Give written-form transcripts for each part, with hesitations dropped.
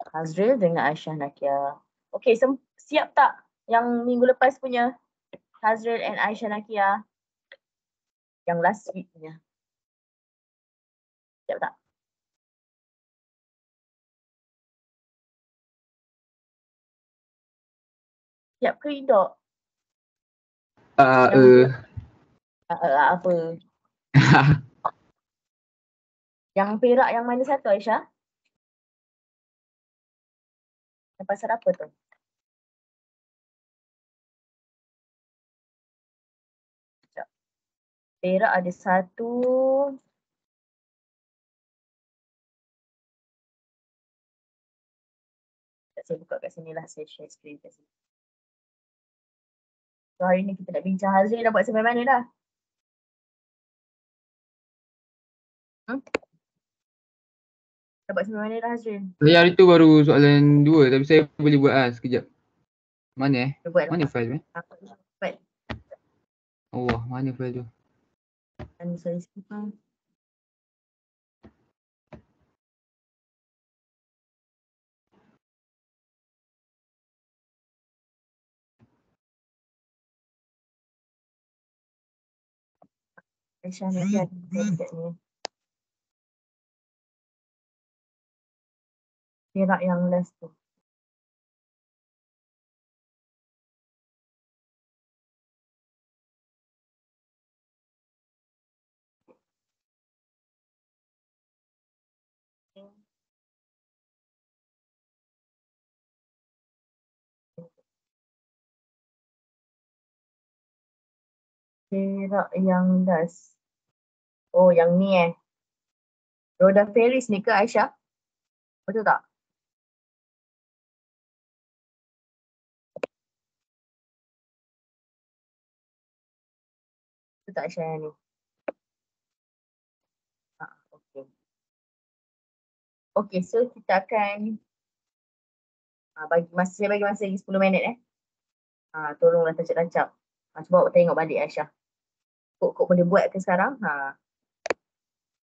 Hazril dengan Aisyah Nakia. Okay, siap tak yang minggu lepas punya? Hazril and Aisyah Nakia. Yang last week punya. Siap tak? Siap ke tidak? Apa? Yang perak yang mana satu Aisyah? Yang pasal apa tu? Sekejap. Perak ada satu. Saya buka kat sini lah. Saya share screen kat sini. So hari ni kita nak bincang. Hazril dah buat sampai mana dah? Dah buat sampai mana dah Hazril? Saya hari tu baru soalan 2 tapi saya boleh buat sekejap. Mana Mana file File. Allah, mana file tu? Saya simpan. Aisyah ni ada dekat ni. Perak yang last tu. Perak yang last. Oh, yang ni Roda Ferris ni ke Aisyah? Betul tak? Betul tak Aisyah yang ni? Okay. Okay, so kita akan saya bagi masa lagi 10 minit tolonglah tancap-tancap. Cuba awak tengok balik Aisyah. Kok boleh buat ke sekarang?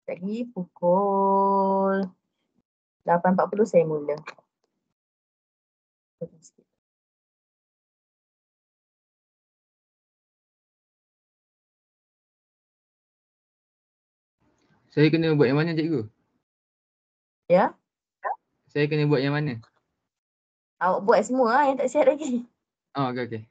Lagi pukul 8.40 saya mula. Saya kena buat yang mana cikgu? Ya? Saya kena buat yang mana? Awak buat semua yang tak sihat lagi. Okay.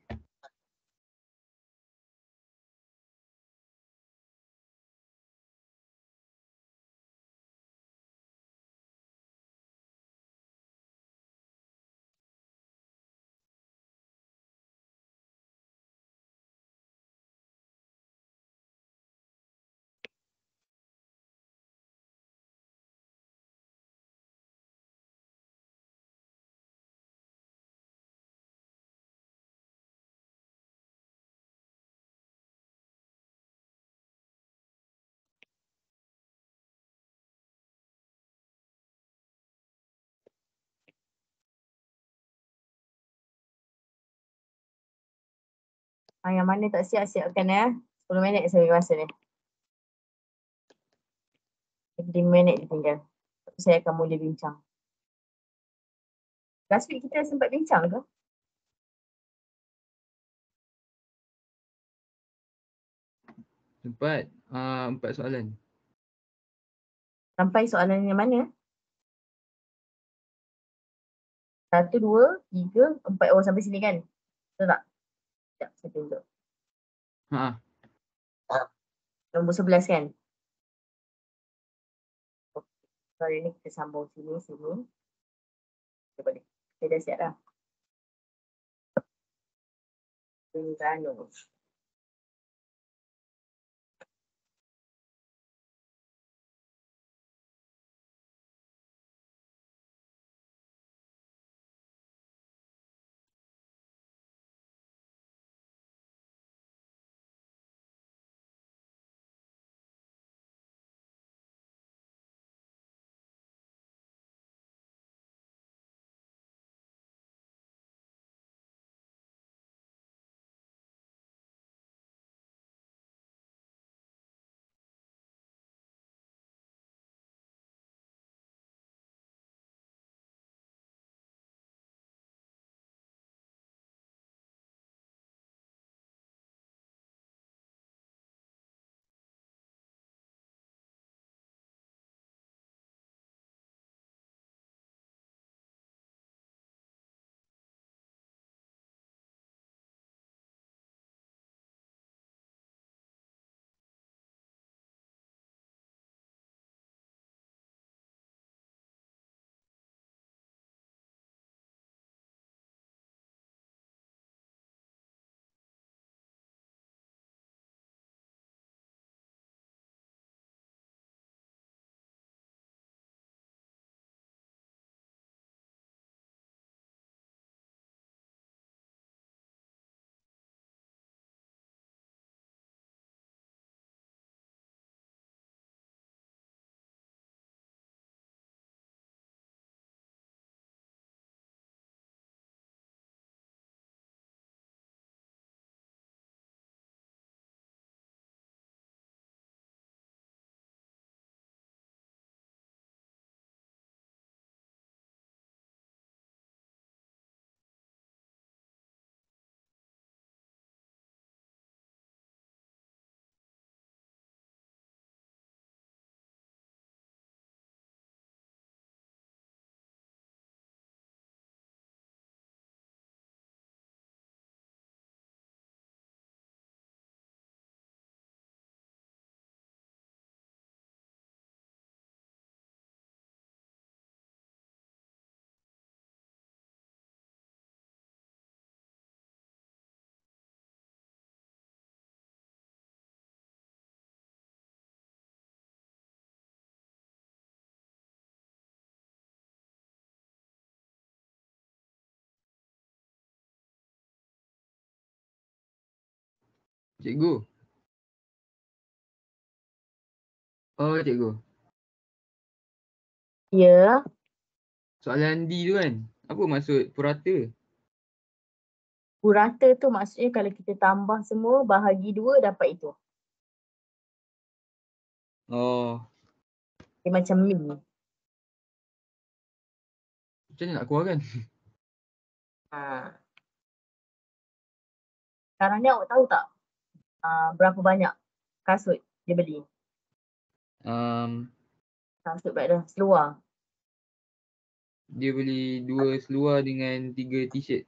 Yang mana tak siap, siapkan 10 minit saya bagi masa ni. Lagi 5 minit je tinggal. Saya akan mula bincang. Last week kita sempat bincang ke? Sempat 4 soalan. Sampai soalan yang mana? 1, 2, 3, 4. Oh, sampai sini kan? Betul tak? Sekejap, saya tunjuk. Nombor 11 kan? So, hari ni kita sambung sini. Kita boleh. Saya dah siap dah. Terengganu. Cikgu. Oh, cikgu. Ya. Soalan D tu kan. Apa maksud purata? Purata tu maksudnya kalau kita tambah semua bahagi 2 dapat itu. Oh, Dia macam min. macam mana nak keluarkan? Ha. Sekarang ni awak tahu tak berapa banyak kasut dia beli? Kasut pada seluar. Dia beli 2 seluar dengan 3 t-shirt.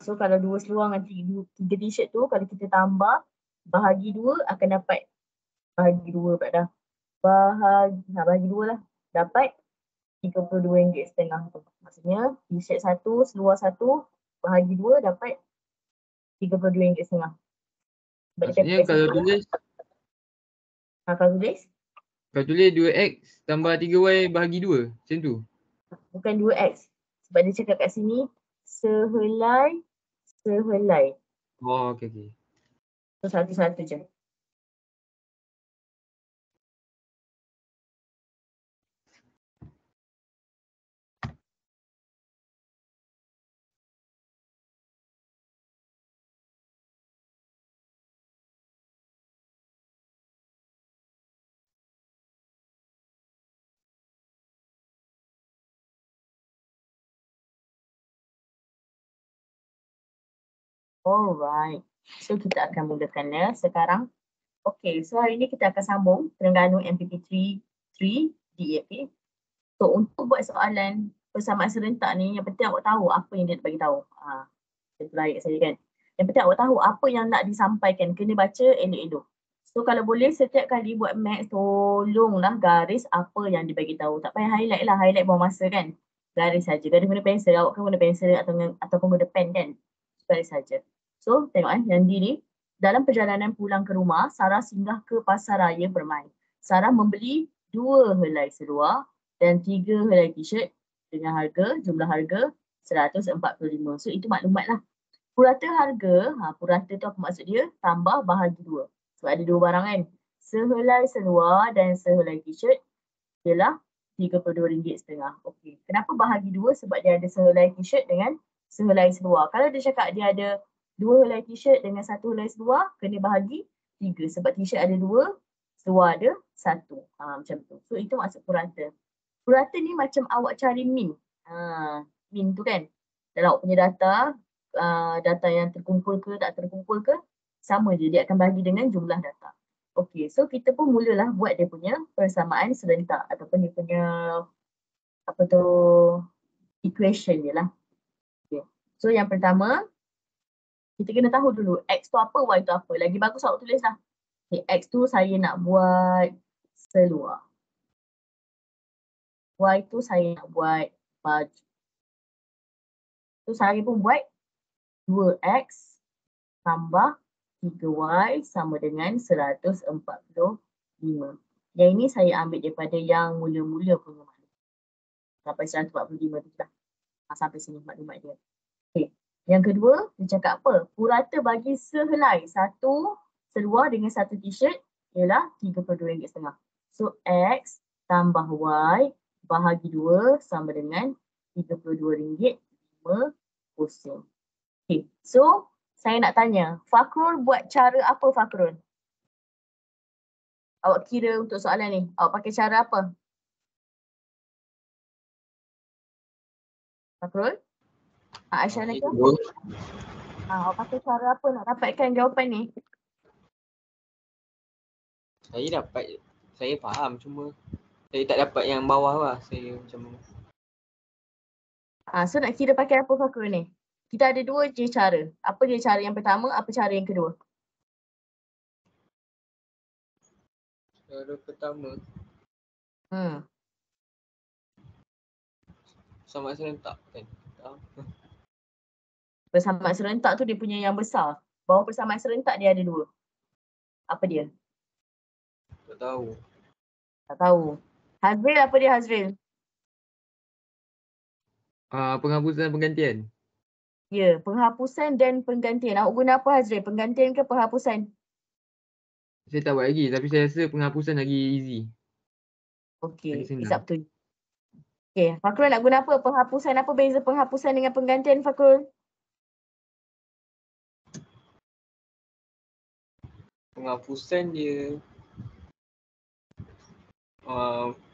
So kalau 2 seluar dengan 3 t-shirt tu kalau kita tambah bahagi 2 akan dapat bahagi 2 pula dah. Bahagi 2 lah. Dapat RM32.50 tu. Maksudnya t-shirt 1, seluar 1 bahagi 2 dapat RM32.50. Maksudnya kalau tulis Kalau tulis? Kalau tulis 2x tambah 3y bahagi 2. Macam tu. Bukan 2x. Sebab dia cakap kat sini sehelai. Oh, okey. So satu-satu je. Alright. So kita akan mulakannya sekarang. Okay, so hari ni kita akan sambung Terengganu MPP 3 DAP. So untuk buat soalan persamaan serentak ni, yang penting awak tahu apa yang dia nak bagi tahu. Itu layak saya kan. Yang penting awak tahu apa yang nak disampaikan, kena baca elok-elok. So kalau boleh setiap kali buat max, tolonglah garis apa yang dibagi tahu. Tak payah highlight lah, highlight buang masa kan. Garis saja. Garis guna pensel, awak kan guna pensel ataupun guna pen kan. Garis saja. So tengok yang D ni. Dalam perjalanan pulang ke rumah, Sarah singgah ke pasar raya bermain. Sarah membeli 2 helai seluar dan 3 helai t-shirt dengan jumlah harga 145. So itu maklumat lah. Purata harga, purata tu apa maksud dia? Tambah bahagi 2. Sebab ada 2 barang kan. Sehelai seluar dan sehelai t-shirt ialah RM32.50. Okey. Kenapa bahagi 2? Sebab dia ada sehelai t-shirt dengan sehelai seluar. Kalau dia cakap dia ada 2 helai t-shirt dengan 1 helai seluar, kena bahagi 3. Sebab t-shirt ada 2, seluar ada 1. Macam tu. So itu maksud purata. Purata ni macam awak cari min. Min tu kan. Dalam awak punya data yang terkumpul ke tak terkumpul ke, sama je. Dia akan bagi dengan jumlah data. Okey, so kita pun mulalah buat dia punya persamaan serentak ataupun dia punya equation je lah. Okay. So yang pertama, kita kena tahu dulu X tu apa, Y tu apa. Lagi bagus awak tulis lah. Okay, X tu saya nak buat seluar. Y tu saya nak buat baju. So saya pun buat 2X tambah 3Y sama dengan 145. Yang ini saya ambil daripada yang mula-mula punya maklumat. Sampai 145 tu lah. Sampai sini maklumat dia. Okay. Yang kedua, dia cakap apa? Purata bagi sehelai satu seluar dengan satu t-shirt ialah RM32.50. So X tambah Y bahagi 2 sama dengan RM32.50. Okay. So saya nak tanya, Fakrul buat cara apa Fakrul? Awak kira untuk soalan ni, awak pakai cara apa? Fakrul? Aisyah nak kira? Awak pakai cara apa nak dapatkan jawapan ni? Saya faham, cuma saya tak dapat yang bawah lah. Saya macam So nak kira pakai apa Fakrul ni? Kita ada 2 je cara. Apa je cara yang pertama, apa cara yang kedua? cara pertama sama serentak kan. Persamaan serentak tu dia punya yang besar. Bawah persamaan serentak dia ada 2. Apa dia? Tak tahu. Tak tahu. Hazril, apa dia Hazril? Penghapusan penggantian. Ya, penghapusan dan penggantian. Awak guna apa Hazri? Penggantian ke penghapusan? Saya tak buat lagi tapi saya rasa penghapusan lagi easy. Lagi Okey, it's senang. up to you. Okey, Fakrul nak guna apa? Penghapusan, apa beza penghapusan dengan penggantian Fakrul? Penghapusan dia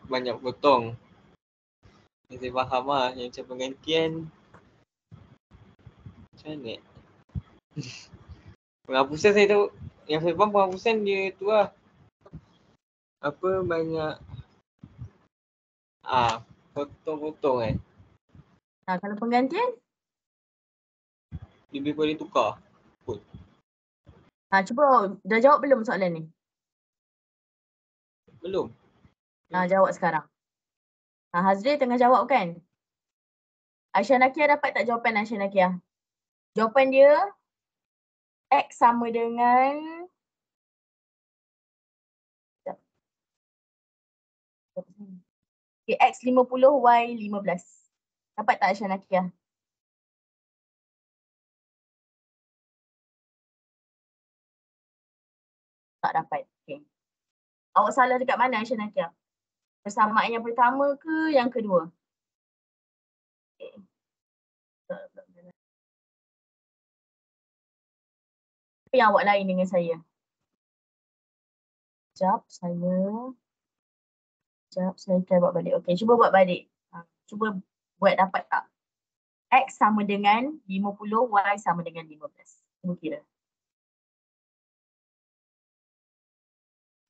banyak potong. Yang saya faham lah, yang macam penggantian macam mana? Penghapusan saya tahu, yang saya faham penghapusan dia tu lah. Apa banyak potong-potong kan. Kalau penggantian? Lebih boleh tukar. Cuba dah jawab belum soalan ni? Belum. Jawab sekarang. Hazri tengah jawab kan? Aisyah Nakia dapat tak jawapan Aisyah Nakia? Jawapan dia X sama dengan X 50, Y 15. Dapat tak Aisyah Nakia? Tak dapat. Okay. Awak salah dekat mana Aisyah Nakia? Persamaan yang pertama ke yang kedua? Okay. Apa yang awak lain dengan saya? Sekejap, saya try buat balik. Okay, cuba buat balik. Cuba buat dapat tak? X sama dengan 50, Y sama dengan 15. Cuba kira.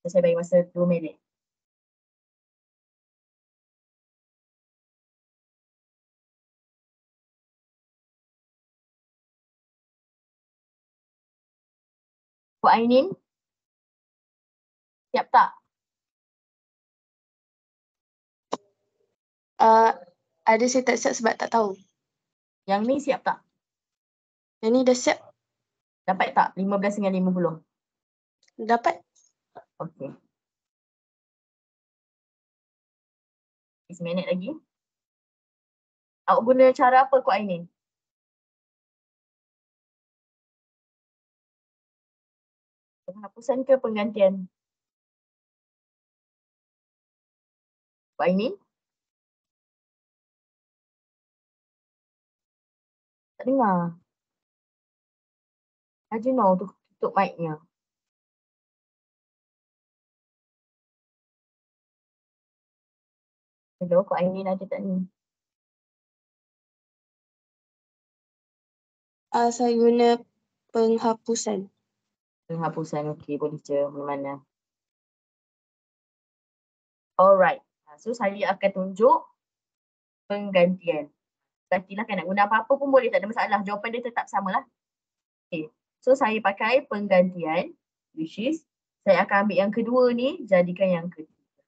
Saya bagi masa 2 minit. Puan Ainin? Siap tak? Ada saya tak siap sebab tak tahu. Yang ni siap tak? Yang ni dah siap. Dapat tak 15 dengan 50? Dapat. Okey. Seminit lagi. Awak guna cara apa Kak Ainin? Penghapusan ke penggantian? Kak Ainin? Tak dengar. Ajino tu tutup mic-nya. Hello, Kak Ainin ada tak ni? Saya guna penghapusan. Penghapusan, okey, boleh je mana. Alright. So saya akan tunjuk penggantian. Gantilah kan nak guna apa-apa pun boleh, tak ada masalah. Jawapan dia tetap samalah. Okay. So saya pakai penggantian, which is saya akan ambil yang kedua ni, jadikan yang ketiga.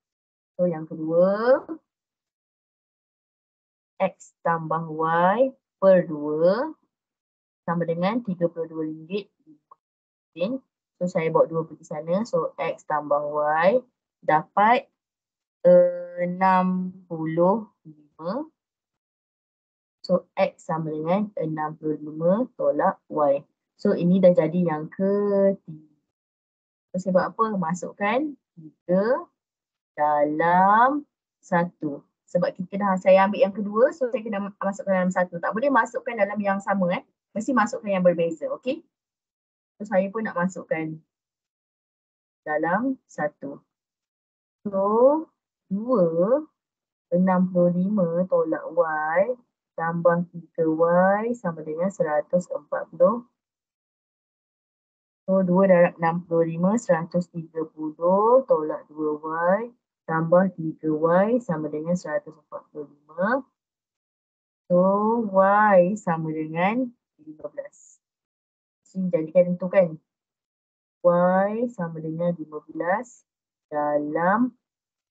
So yang kedua, X tambah Y per 2 sama dengan RM32. So saya bawa 2 pergi sana. So X tambah Y dapat 65. So X sama dengan 65 tolak Y. So ini dah jadi yang ketiga. So saya buat apa? Masukkan 3 dalam 1. Sebab kita dah, saya ambil yang kedua, so saya kena masukkan dalam 1. Tak boleh masukkan dalam yang sama. Mesti masukkan yang berbeza. Okay? So saya pun nak masukkan dalam 1. So 2, 65 tolak Y tambah 3Y sama dengan 140. So 2 darab 65, 130 tolak 2Y tambah 3Y sama dengan 145. So Y sama dengan 15. Sini jadikan itu kan. Y sama dengan 15 dalam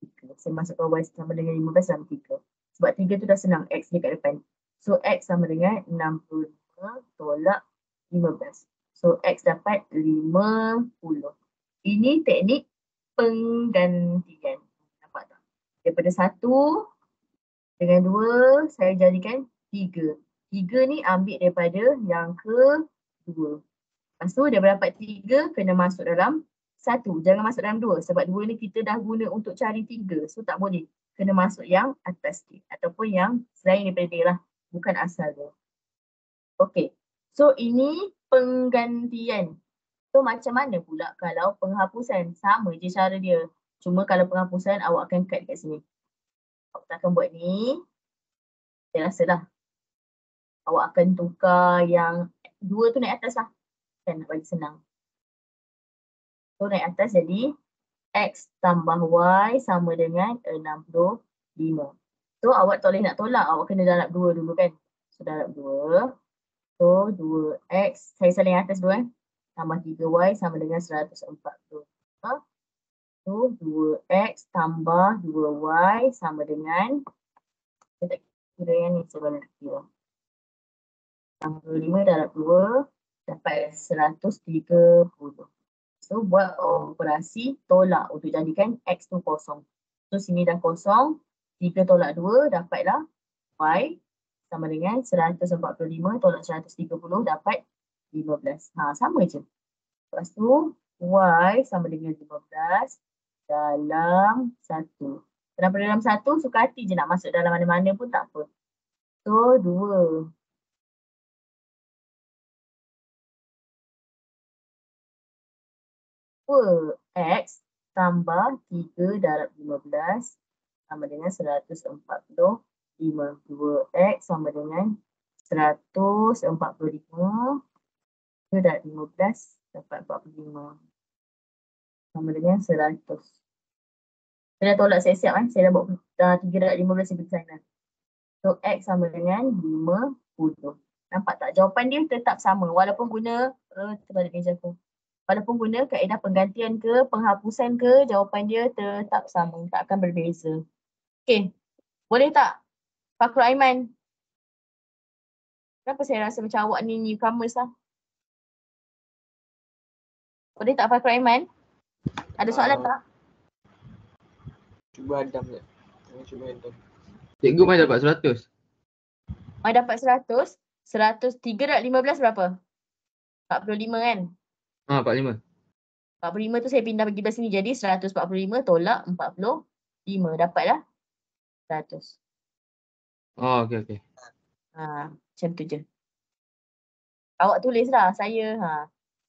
3. Saya masukkan Y sama dengan 15 dalam 3. Sebab 3 tu dah senang, X dekat depan. So X sama dengan 65 tolak 15. So X dapat 50. Ini teknik penggantian. Nampak tak? Daripada 1 dengan 2 saya jadikan 3. 3 ni ambil daripada yang kedua. Lepas tu dia dapat 3 kena masuk dalam 1. Jangan masuk dalam 2 sebab 2 ni kita dah guna untuk cari 3. So tak boleh. Kena masuk yang atas dia ataupun yang selain daripada dia lah. Bukan asal dia. Okey. So ini penggantian. So macam mana pula kalau penghapusan? Sama je cara dia. Cuma kalau penghapusan awak akan cut kat sini. Awak akan buat ni. Saya rasa dah. Awak akan tukar yang 2 tu naik atas lah. Kan nak bagi senang. So naik atas jadi X tambah Y sama dengan 65. So awak tak boleh nak tolak. Awak kena darab 2 dulu kan. So darab 2. So 2X. Saya saling atas dulu tambah 3Y sama dengan 140. So 2X tambah 2Y sama dengan, saya tak kira yang ni sebenarnya kira. 65 darab 2 dapat 130. So buat operasi tolak untuk jadikan X tu kosong. So sini dah kosong, 3 tolak 2 dapatlah Y sama dengan 145 tolak 130 dapat 15. Sama je. Lepas tu Y sama dengan 15 dalam 1. Kenapa dalam 1? Suka hati je nak masuk dalam mana-mana pun tak apa. So 2. X tambah 3 darab 15 sama dengan 145. 2X sama dengan 145. 3 darab 15 dapat 45. Sama dengan 100. Saya dah tolak siap-siap Saya dah buat 3 darab 15 seperti sana. So X sama dengan 50. Nampak tak? Jawapan dia tetap sama walaupun guna terbalik meja aku. Walaupun guna kaedah penggantian ke, penghapusan ke, jawapan dia tetap sama. Tak akan berbeza. Okey. Boleh tak? Fakrul Aiman. Kenapa saya rasa macam awak ni newcomers lah? Boleh tak Fakrul Aiman? Ada soalan tak? Cuba Adam je. Cuba Adam. Cikgu Mai dapat 100. Mai dapat 100. 103 darab 15 berapa? 45 kan? 45. 45 tu saya pindah bagi belah sini. Jadi 145 tolak 45. Dapatlah 100. Oh, okey. Macam tu je. Awak tulis lah. Saya,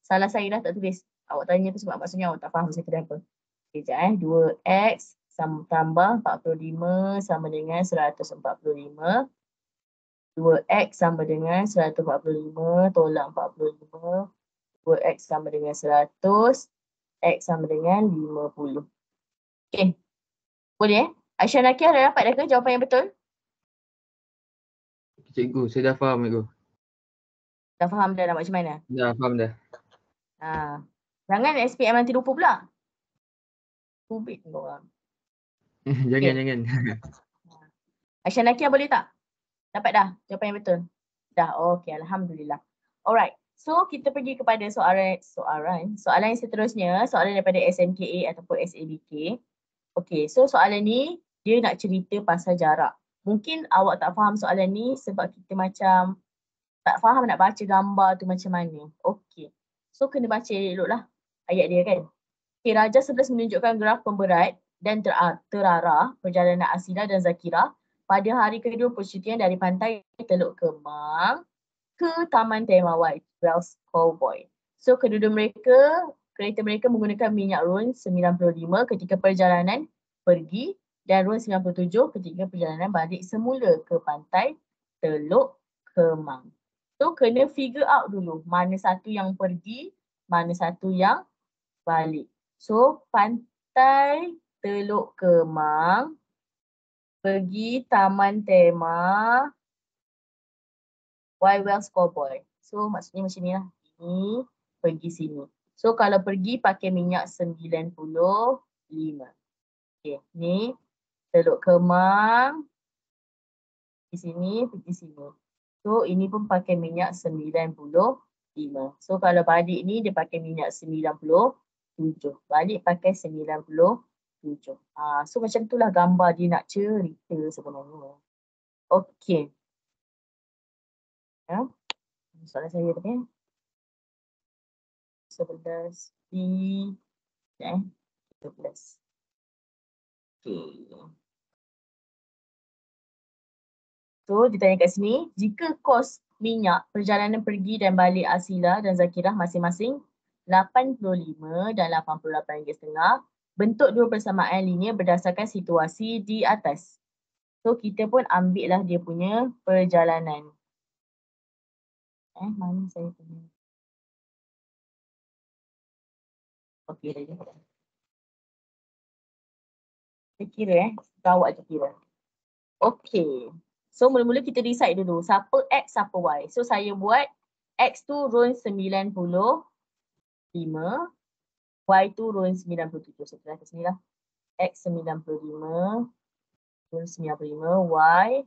salah saya dah tak tulis. Awak tanya tu sebab maksudnya awak tak faham saya kata apa. Okay, sekejap 2X tambah 45 sama dengan 145. 2X sama dengan 145 tolak 45. 2X sama dengan 100. X sama dengan 50. Okay. Boleh Aisyah Nakia dah dapat dah ke jawapan yang betul? Cikgu, saya dah faham cikgu. Dah faham dah nak macam mana? Dah faham dah. Jangan SPM nanti lupa pula. Tubik korang. Jangan. Aisyah Nakia boleh tak? Dapat dah jawapan yang betul? Dah, okey. Alhamdulillah. Alright. So, kita pergi kepada soalan yang seterusnya. Soalan daripada SMKA ataupun SABK. Okey, so soalan ni dia nak cerita pasal jarak. Mungkin awak tak faham soalan ni sebab kita macam tak faham nak baca gambar tu macam mana. Okey. So, kena baca elok-eloklah ayat dia kan. Okey, Raja 11 menunjukkan graf pemberat dan terarah perjalanan Asilah dan Zakirah pada hari kedua percutian dari pantai Teluk Kemang ke Taman Tema White Wells Cowboy. So kereta mereka menggunakan minyak RON 95 ketika perjalanan pergi dan RON 97 ketika perjalanan balik semula ke pantai Teluk Kemang. So kena figure out dulu mana satu yang pergi, mana satu yang balik. So pantai Teluk Kemang pergi Taman Tema White Wells Cowboy. So maksudnya macam ni lah. Ini pergi sini. So kalau pergi pakai minyak 95. Okay, ni Teluk Kemang. Di sini, pergi sini. So ini pun pakai minyak 95. So kalau balik ni dia pakai minyak 97. Balik pakai 97. So macam itulah gambar dia nak cerita sebenarnya. Okay. Ya. Soalan saya tadi. 11 B 13. Okay. So ditanya kat sini, jika kos minyak perjalanan pergi dan balik Asila dan Zakirah masing-masing 85 dan 88 ringgit setengah, bentuk dua persamaan linear berdasarkan situasi di atas. So kita pun ambil lah dia punya perjalanan. Mana saya punya? Okey dah. Saya kira awak je kira. Okey. So mula-mula kita decide dulu siapa X, siapa Y. So saya buat X tu round 95, Y tu round 97. So kita sini lah. X 95, round 95, Y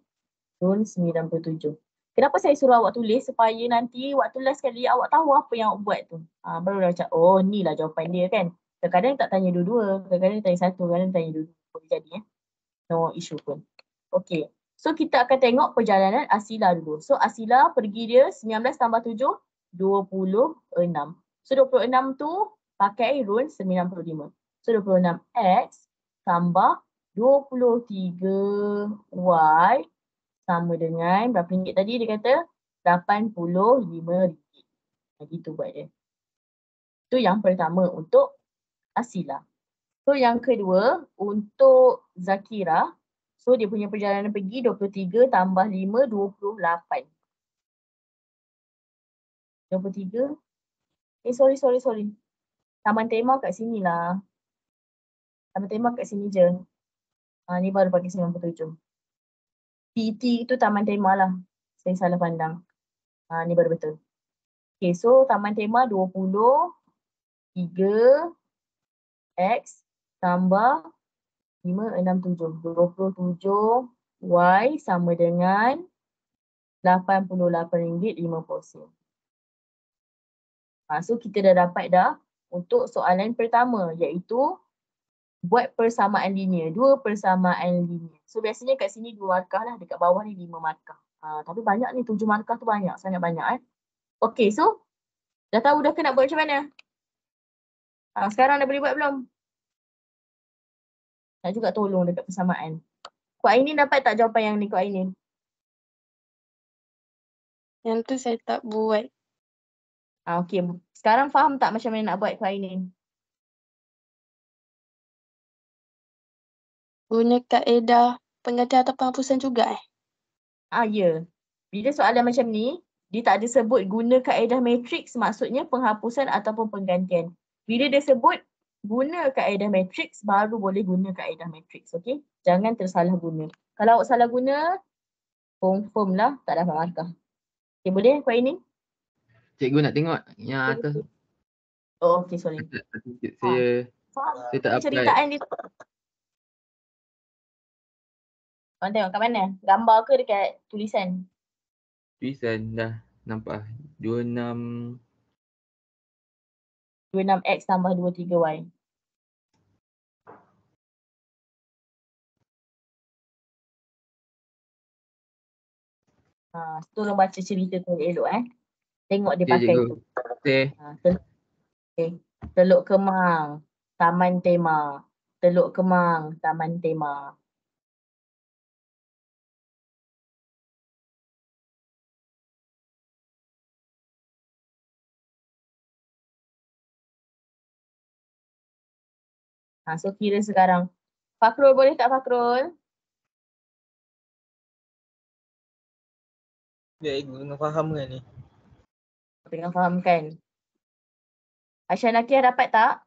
round 97. Kenapa saya suruh awak tulis supaya nanti waktu last kali awak tahu apa yang awak buat tu. Baru dah macam, oh ni lah jawapan dia kan. Kadang-kadang tak tanya dua-dua, kadang-kadang tanya satu, kadang-kadang tanya dua-dua. Boleh jadi no issue pun. Okay. So kita akan tengok perjalanan Asila dulu. So Asila pergi dia 19 tambah 7, 26. So 26 tu pakai rule 95. So 26X tambah 23Y sama dengan berapa ringgit tadi dia kata? 85 ringgit. Gitu buat dia. Itu yang pertama untuk Asila. So yang kedua untuk Zakirah. So dia punya perjalanan pergi 23 tambah 5, 28. 23. Sorry. Taman tema kat sini lah. Taman tema kat sini je. Ni baru pakai 97. PT tu taman tema lah. Saya salah pandang. Ni baru betul. Okay, so taman tema 23 X tambah 567. 27 Y sama dengan RM88.50. So kita dah dapat dah untuk soalan pertama iaitu buat persamaan linear. Dua persamaan linear. So biasanya kat sini 2 markah lah. Dekat bawah ni 5 markah. Tapi banyak ni 7 markah tu banyak. Sangat banyak Okay, so dah tahu dah ke nak buat macam mana? Sekarang dah boleh buat belum? Nak juga tolong dekat persamaan. Kuat Ainin dapat tak jawapan yang ni Kuat Ainin? Yang tu saya tak buat. Okay. Sekarang faham tak macam mana nak buat Kuat Ainin? Guna kaedah penggantian atau penghapusan juga Ya. Bila soalan macam ni, dia tak ada sebut guna kaedah matriks, maksudnya penghapusan ataupun penggantian. Bila dia sebut guna kaedah matriks, baru boleh guna kaedah matriks. Okay? Jangan tersalah guna. Kalau awak salah guna, confirm lah tak dapat markah. Okay, boleh Kuat Ainin? Cikgu nak tengok yang atas. Oh, okay, sorry. Saya tak apply. Ceritaan dia. Korang tengok kat mana? Gambar ke dekat tulisan? Tulisan dah nampak. 26 26X tambah 23Y. Tolong baca cerita tu elok Tengok dia pakai tu. Okay. Teluk Kemang, Taman Tema. Teluk Kemang, Taman Tema. So kira sekarang. Fakrul boleh tak Fakrul? Ya, ibu tengah faham kan ni? Tengah faham kan? Aisyah Nakiah dapat tak?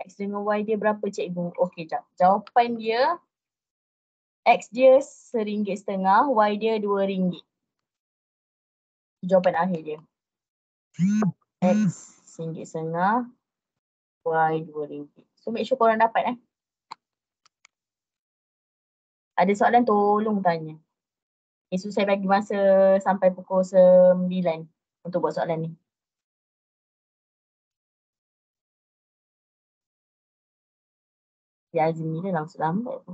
X dengan Y dia berapa cikgu? Okey, jap. Jawapan dia X dia RM1.50, Y dia RM2. Jawapan akhir dia. X RM1.50, Y RM2. So make sure korang dapat Ada soalan tolong tanya. So saya bagi masa sampai pukul 9 untuk buat soalan ni. Ya Azmi dia langsung lambat.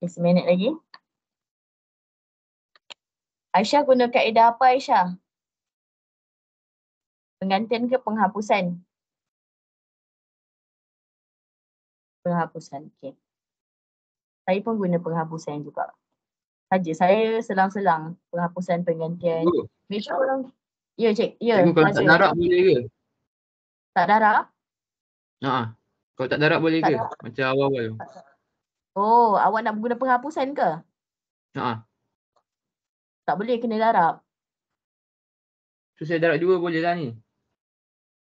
Seminit lagi. Aisyah guna kaedah apa Aisyah? Penggantian ke penghapusan? Penghapusan, okey. Saya pun guna penghapusan juga. Saya selang-selang penghapusan penggantian. Cikgu, Make sure orang. Ya cik, ya. cikgu kalau tak ada. darab boleh ke? Tak darab? Ha. Kalau tak darab boleh Tak ke? darab. Macam awal-awal tu. Oh, awak nak guna penghapusan ke? Ha. Tak boleh, kena darab. So saya darab 2 boleh lah ni.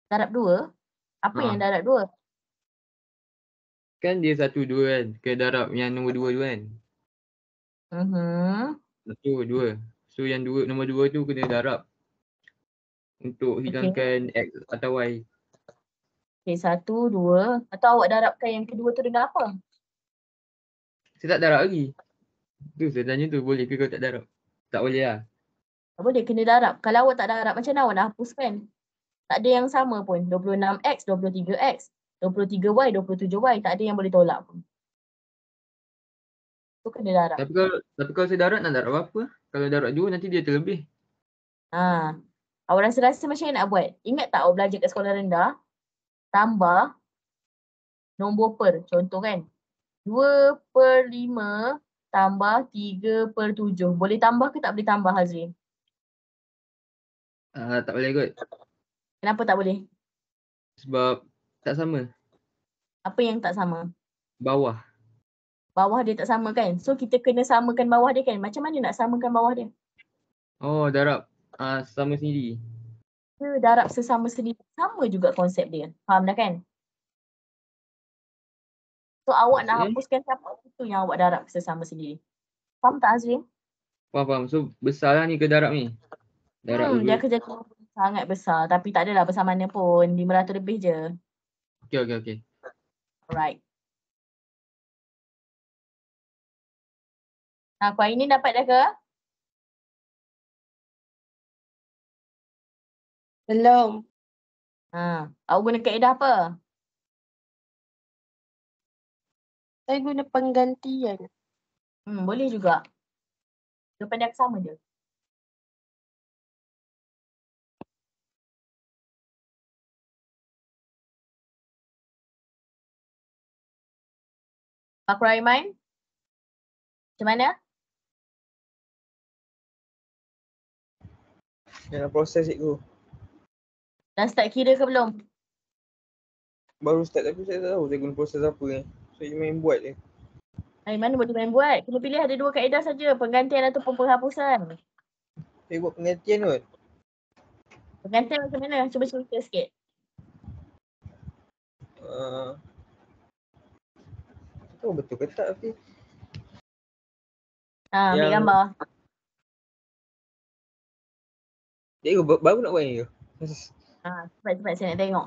Darab 2? Apa yang darab 2? Kan dia 1, 2 kan. Ke darab yang nombor 2 tu kan. 1, 2. So yang nombor 2 tu kena darab. Untuk hilangkan X atau Y. Okay, 1, 2. Atau awak darabkan yang kedua tu dengan apa? Saya tak darab lagi. Tu saya tanya tu, boleh ke kalau tak darab? Tak boleh lah. Tak boleh, kena darab. Kalau awak tak darab, macam mana awak nak hapuskan? Tak ada yang sama pun. 26X, 23X, 23Y, 27Y. Tak ada yang boleh tolak pun. Tu kena darab. Tapi kalau saya darab nak darab apa? Kalau darab 2 nanti dia terlebih. Awak rasa-rasa macam mana nak buat? Ingat tak awak belajar kat sekolah rendah? Tambah nombor per. Contoh kan. 2/5 tambah 3/7. Boleh tambah ke tak boleh tambah Hazrin? Tak boleh kot. Kenapa tak boleh? Sebab tak sama. Apa yang tak sama? Bawah. Bawah dia tak sama kan? So kita kena samakan bawah dia kan? Macam mana nak samakan bawah dia? Oh, darab sama sendiri. Darab sesama sendiri. Sama juga konsep dia. Faham dah kan? So awak nak hapuskan siapa? Itu yang awak darab sesama sendiri. Faham tak Azrin? Faham. So besar lah ni ke darab ni? Darab Dia kerja sangat besar. Tapi tak adalah besar mana pun. 500 lebih je. Okay. Alright. Kau ini dapat dah ke? Belum. Awak guna kaedah apa? Saya guna penggantian. Boleh juga. Jawapan dia sama je. Pak Raiman? Macam mana? Dalam proses cikgu. Dah start kira ke belum? Baru start tapi saya tak tahu saya guna proses apa ni. Saya main buat je. Mana boleh main buat? Kena pilih ada 2 kaedah saja. Penggantian ataupun penghapusan. Saya buat penggantian kot. Penggantian macam mana? Cuba cerita sikit. Tahu betul ke tak tapi. Ambil gambar. Cikgu baru nak buat ni ke? Cepat saya nak tengok.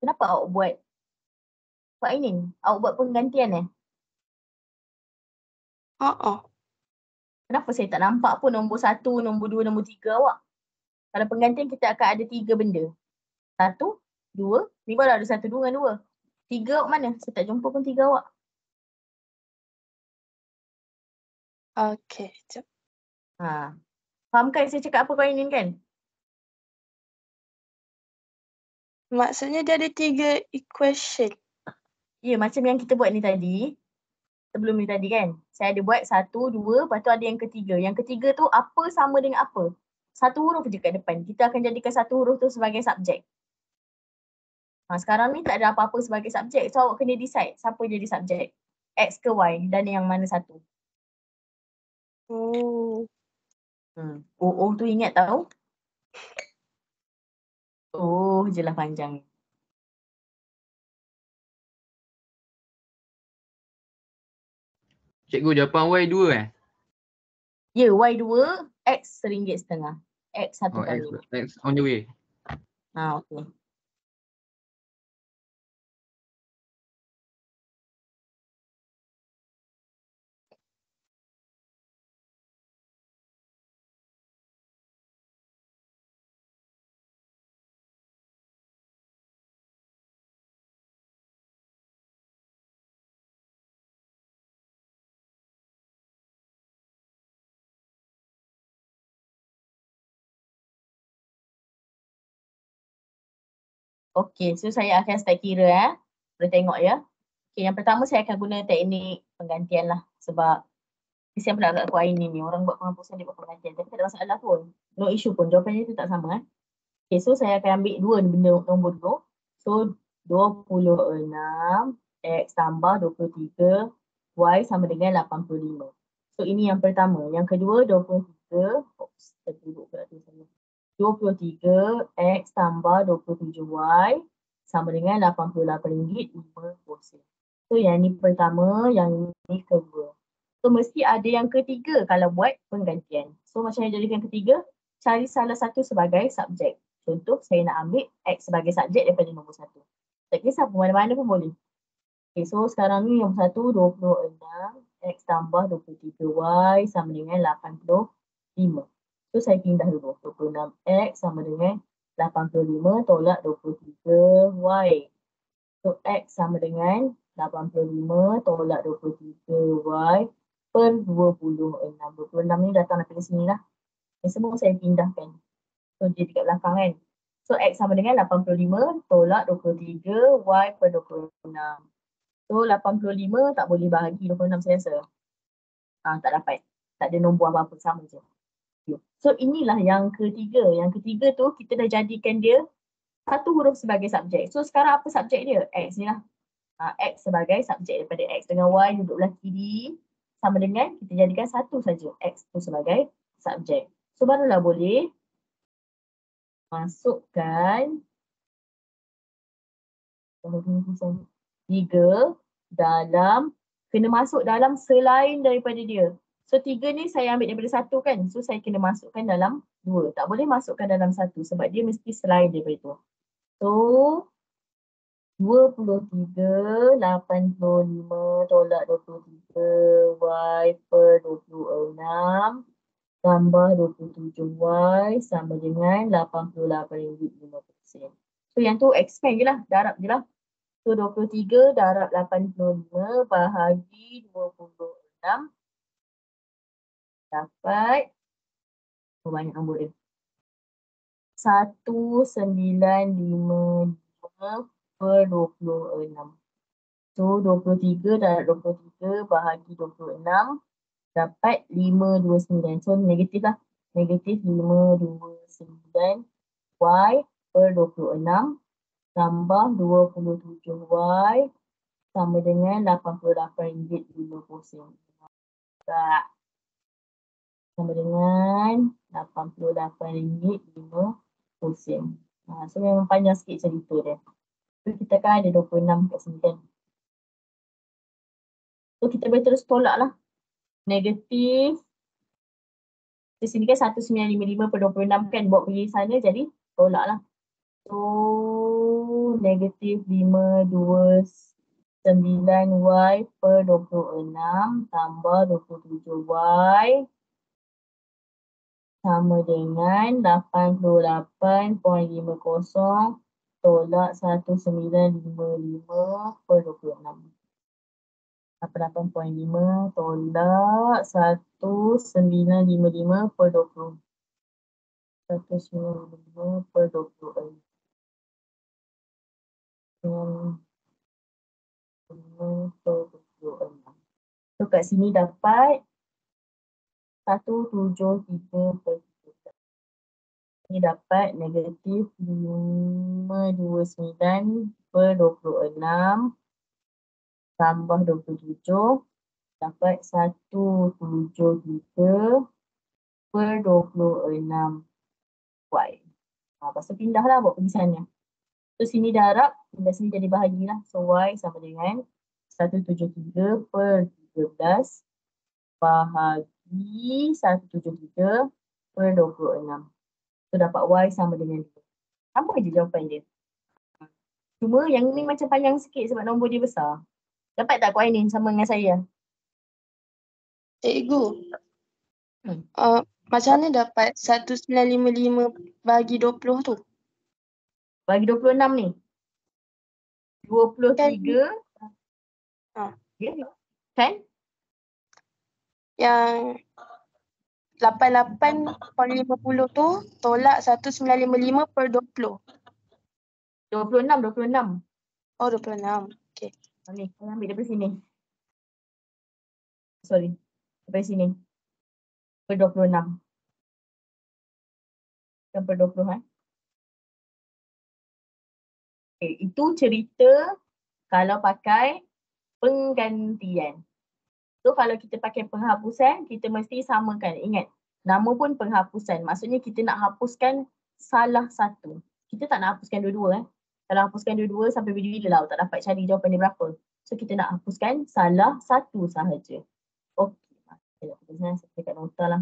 Kenapa awak buat ini? Awak buat penggantian Kenapa saya tak nampak pun nombor 1, nombor 2, nombor 3 awak? Kalau penggantian kita akan ada 3 benda. 1, 2, ni baru ada 1, 2 dengan 2. 3 awak mana? Saya tak jumpa pun 3 awak. Okey, sekejap. Faham kan saya cakap apa kau ingin kan? Maksudnya dia ada 3 equation. Ya, macam yang kita buat ni tadi. Sebelum ni tadi kan. Saya ada buat 1, 2, lepas tu ada yang ketiga. Yang ketiga tu apa sama dengan apa? 1 huruf je kat depan. Kita akan jadikan 1 huruf tu sebagai subjek. Sekarang ni tak ada apa-apa sebagai subjek. So awak kena decide siapa jadi subjek. X ke Y dan yang mana satu? Oh. O tu ingat tahu? Oh je lah panjang. Cikgu jawapan Y 2 eh? Ya, Y 2, X RM1.50. X satu Oh, kali. X on the way. Okey. Okey, so saya akan start kira Boleh tengok ya. Okey, yang pertama saya akan guna teknik penggantian lah sebab kesian pula kat kuah ini ni. Orang buat penghapusan dia buat penggantian tapi tak ada masalah pun. No issue pun. Jawapannya tu tak sama Okey, so saya akan ambil dua benda nombor dulu. So 26 X tambah 23 Y sama dengan 85. So ini yang pertama. Yang kedua 23. Oops, terduduk pula tu sana. 23 X tambah 27 Y sama dengan RM88.50. So yang ni pertama, yang ni kedua. So mesti ada yang ketiga kalau buat penggantian. So macam yang jadikan ketiga, cari salah satu sebagai subjek. Contoh saya nak ambil X sebagai subjek daripada nombor 1. Tak kisah pun mana-mana pun boleh. Okay, so sekarang ni nombor 1, 26 X tambah 23 Y sama dengan 85. So saya pindah dulu. 26X sama dengan 85 tolak 23 Y. So X sama dengan 85 tolak 23 Y per 26. 26 ni datang dari sini lah. Ini semua saya pindahkan. So dia dekat belakang kan. So X sama dengan 85 tolak 23 Y per 26. So 85 tak boleh bahagi 26 saya rasa. Tak dapat. Tak ada nombor apa-apa, sama je. So inilah yang ketiga. Yang ketiga tu kita dah jadikan dia satu huruf sebagai subjek. So sekarang apa subjek dia? X ni lah. X sebagai subjek daripada X dengan Y duduk belah kiri. Sama dengan kita jadikan satu saja X tu sebagai subjek. So barulah boleh masukkan 3 dalam, kena masuk dalam selain daripada dia. So 3 ni saya ambil daripada 1 kan. So saya kena masukkan dalam 2. Tak boleh masukkan dalam 1 sebab dia mesti selain daripada tu. So 23, 85 tolak 23 Y per 26 tambah 27 Y sama dengan RM88.50. So yang tu expand je lah, darab je lah. So 23 darab 85 bahagi 26 dapat banyak nombor dia. 1955 per 26. So 23 darab 23 bahagi 26 dapat 529. So negatif lah. Negatif 529 Y per 26 tambah 27 Y sama dengan RM88.50. Tak. Sama dengan RM88.50. So memang panjang sikit cerita dia. So kita kan ada 26 kat sini kan. So kita boleh terus tolak lah. Negatif. Di sini kan 1955 per 26 kan. Buat pergi sana jadi tolak lah. So negatif 529 Y per 26 tambah 27 Y sama dengan 88.50 tolak 1955 per 26. 88.5 tolak 1955 per 20. 1955 per 20. So kat sini dapat 173 per 3. Ini dapat negatif 529 per 26 tambah 27 dapat 173 per 26 Y. Lepas tu pindah lah buat pergisannya. So sini darab, pindah sini jadi bahagilah. So Y sama dengan 173 per 13 bahagi 173 per 26. So dapat Y sama dengan 2. Sama je jawapan dia. Cuma yang ni macam panjang sikit sebab nombor dia besar. Dapat tak Kak Ainin sama dengan saya? Cikgu. Hmm. Macam mana dapat 1955 bagi 20 tu? Bagi 26 ni. 23. Ha. Kan? Yang 88.50 tu tolak 1955 per 20. 26. Oh 26. Okay. Ni, saya ambil daripada sini. Sorry. Daripada sini. Per 26. Bukan per 20 Okay, itu cerita kalau pakai penggantian. So kalau kita pakai penghapusan, kita mesti samakan. Ingat, nama pun penghapusan. Maksudnya kita nak hapuskan salah satu. Kita tak nak hapuskan dua-dua. Kalau hapuskan dua-dua sampai bila-bila lah tak dapat cari jawapan dia berapa. So kita nak hapuskan salah satu sahaja. Okey. Saya dekat nota lah.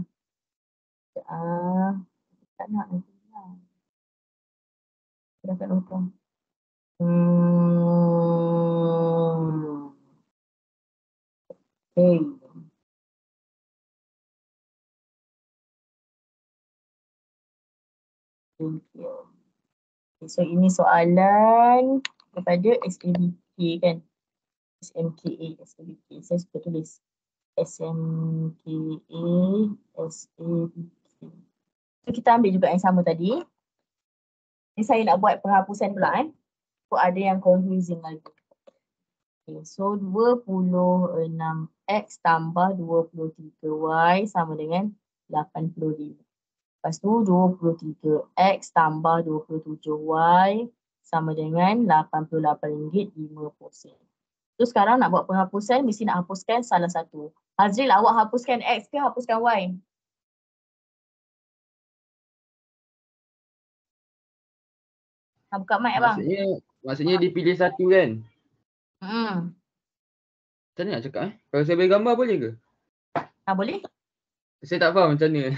Tak nak nanti lah. Dekat nota. Okay. Thank you. Okay, so ini soalan kepada SMKA kan? SMKA. Saya suka tulis SMKA, SABK. So kita ambil juga yang sama tadi. Ini saya nak buat penghapusan pula So ada yang confusing lagi. Okay, so 26X tambah 23Y sama dengan 85. Lepas tu 23X tambah 27Y sama dengan RM88.50. So sekarang nak buat penghapusan, mesti nak hapuskan salah satu. Hazril, awak hapuskan X ke hapuskan Y? Buka mic abang. Maksudnya dipilih satu kan? Macam mana nak cakap Kalau saya bagi gambar boleh ke? Boleh. Saya tak faham macam mana.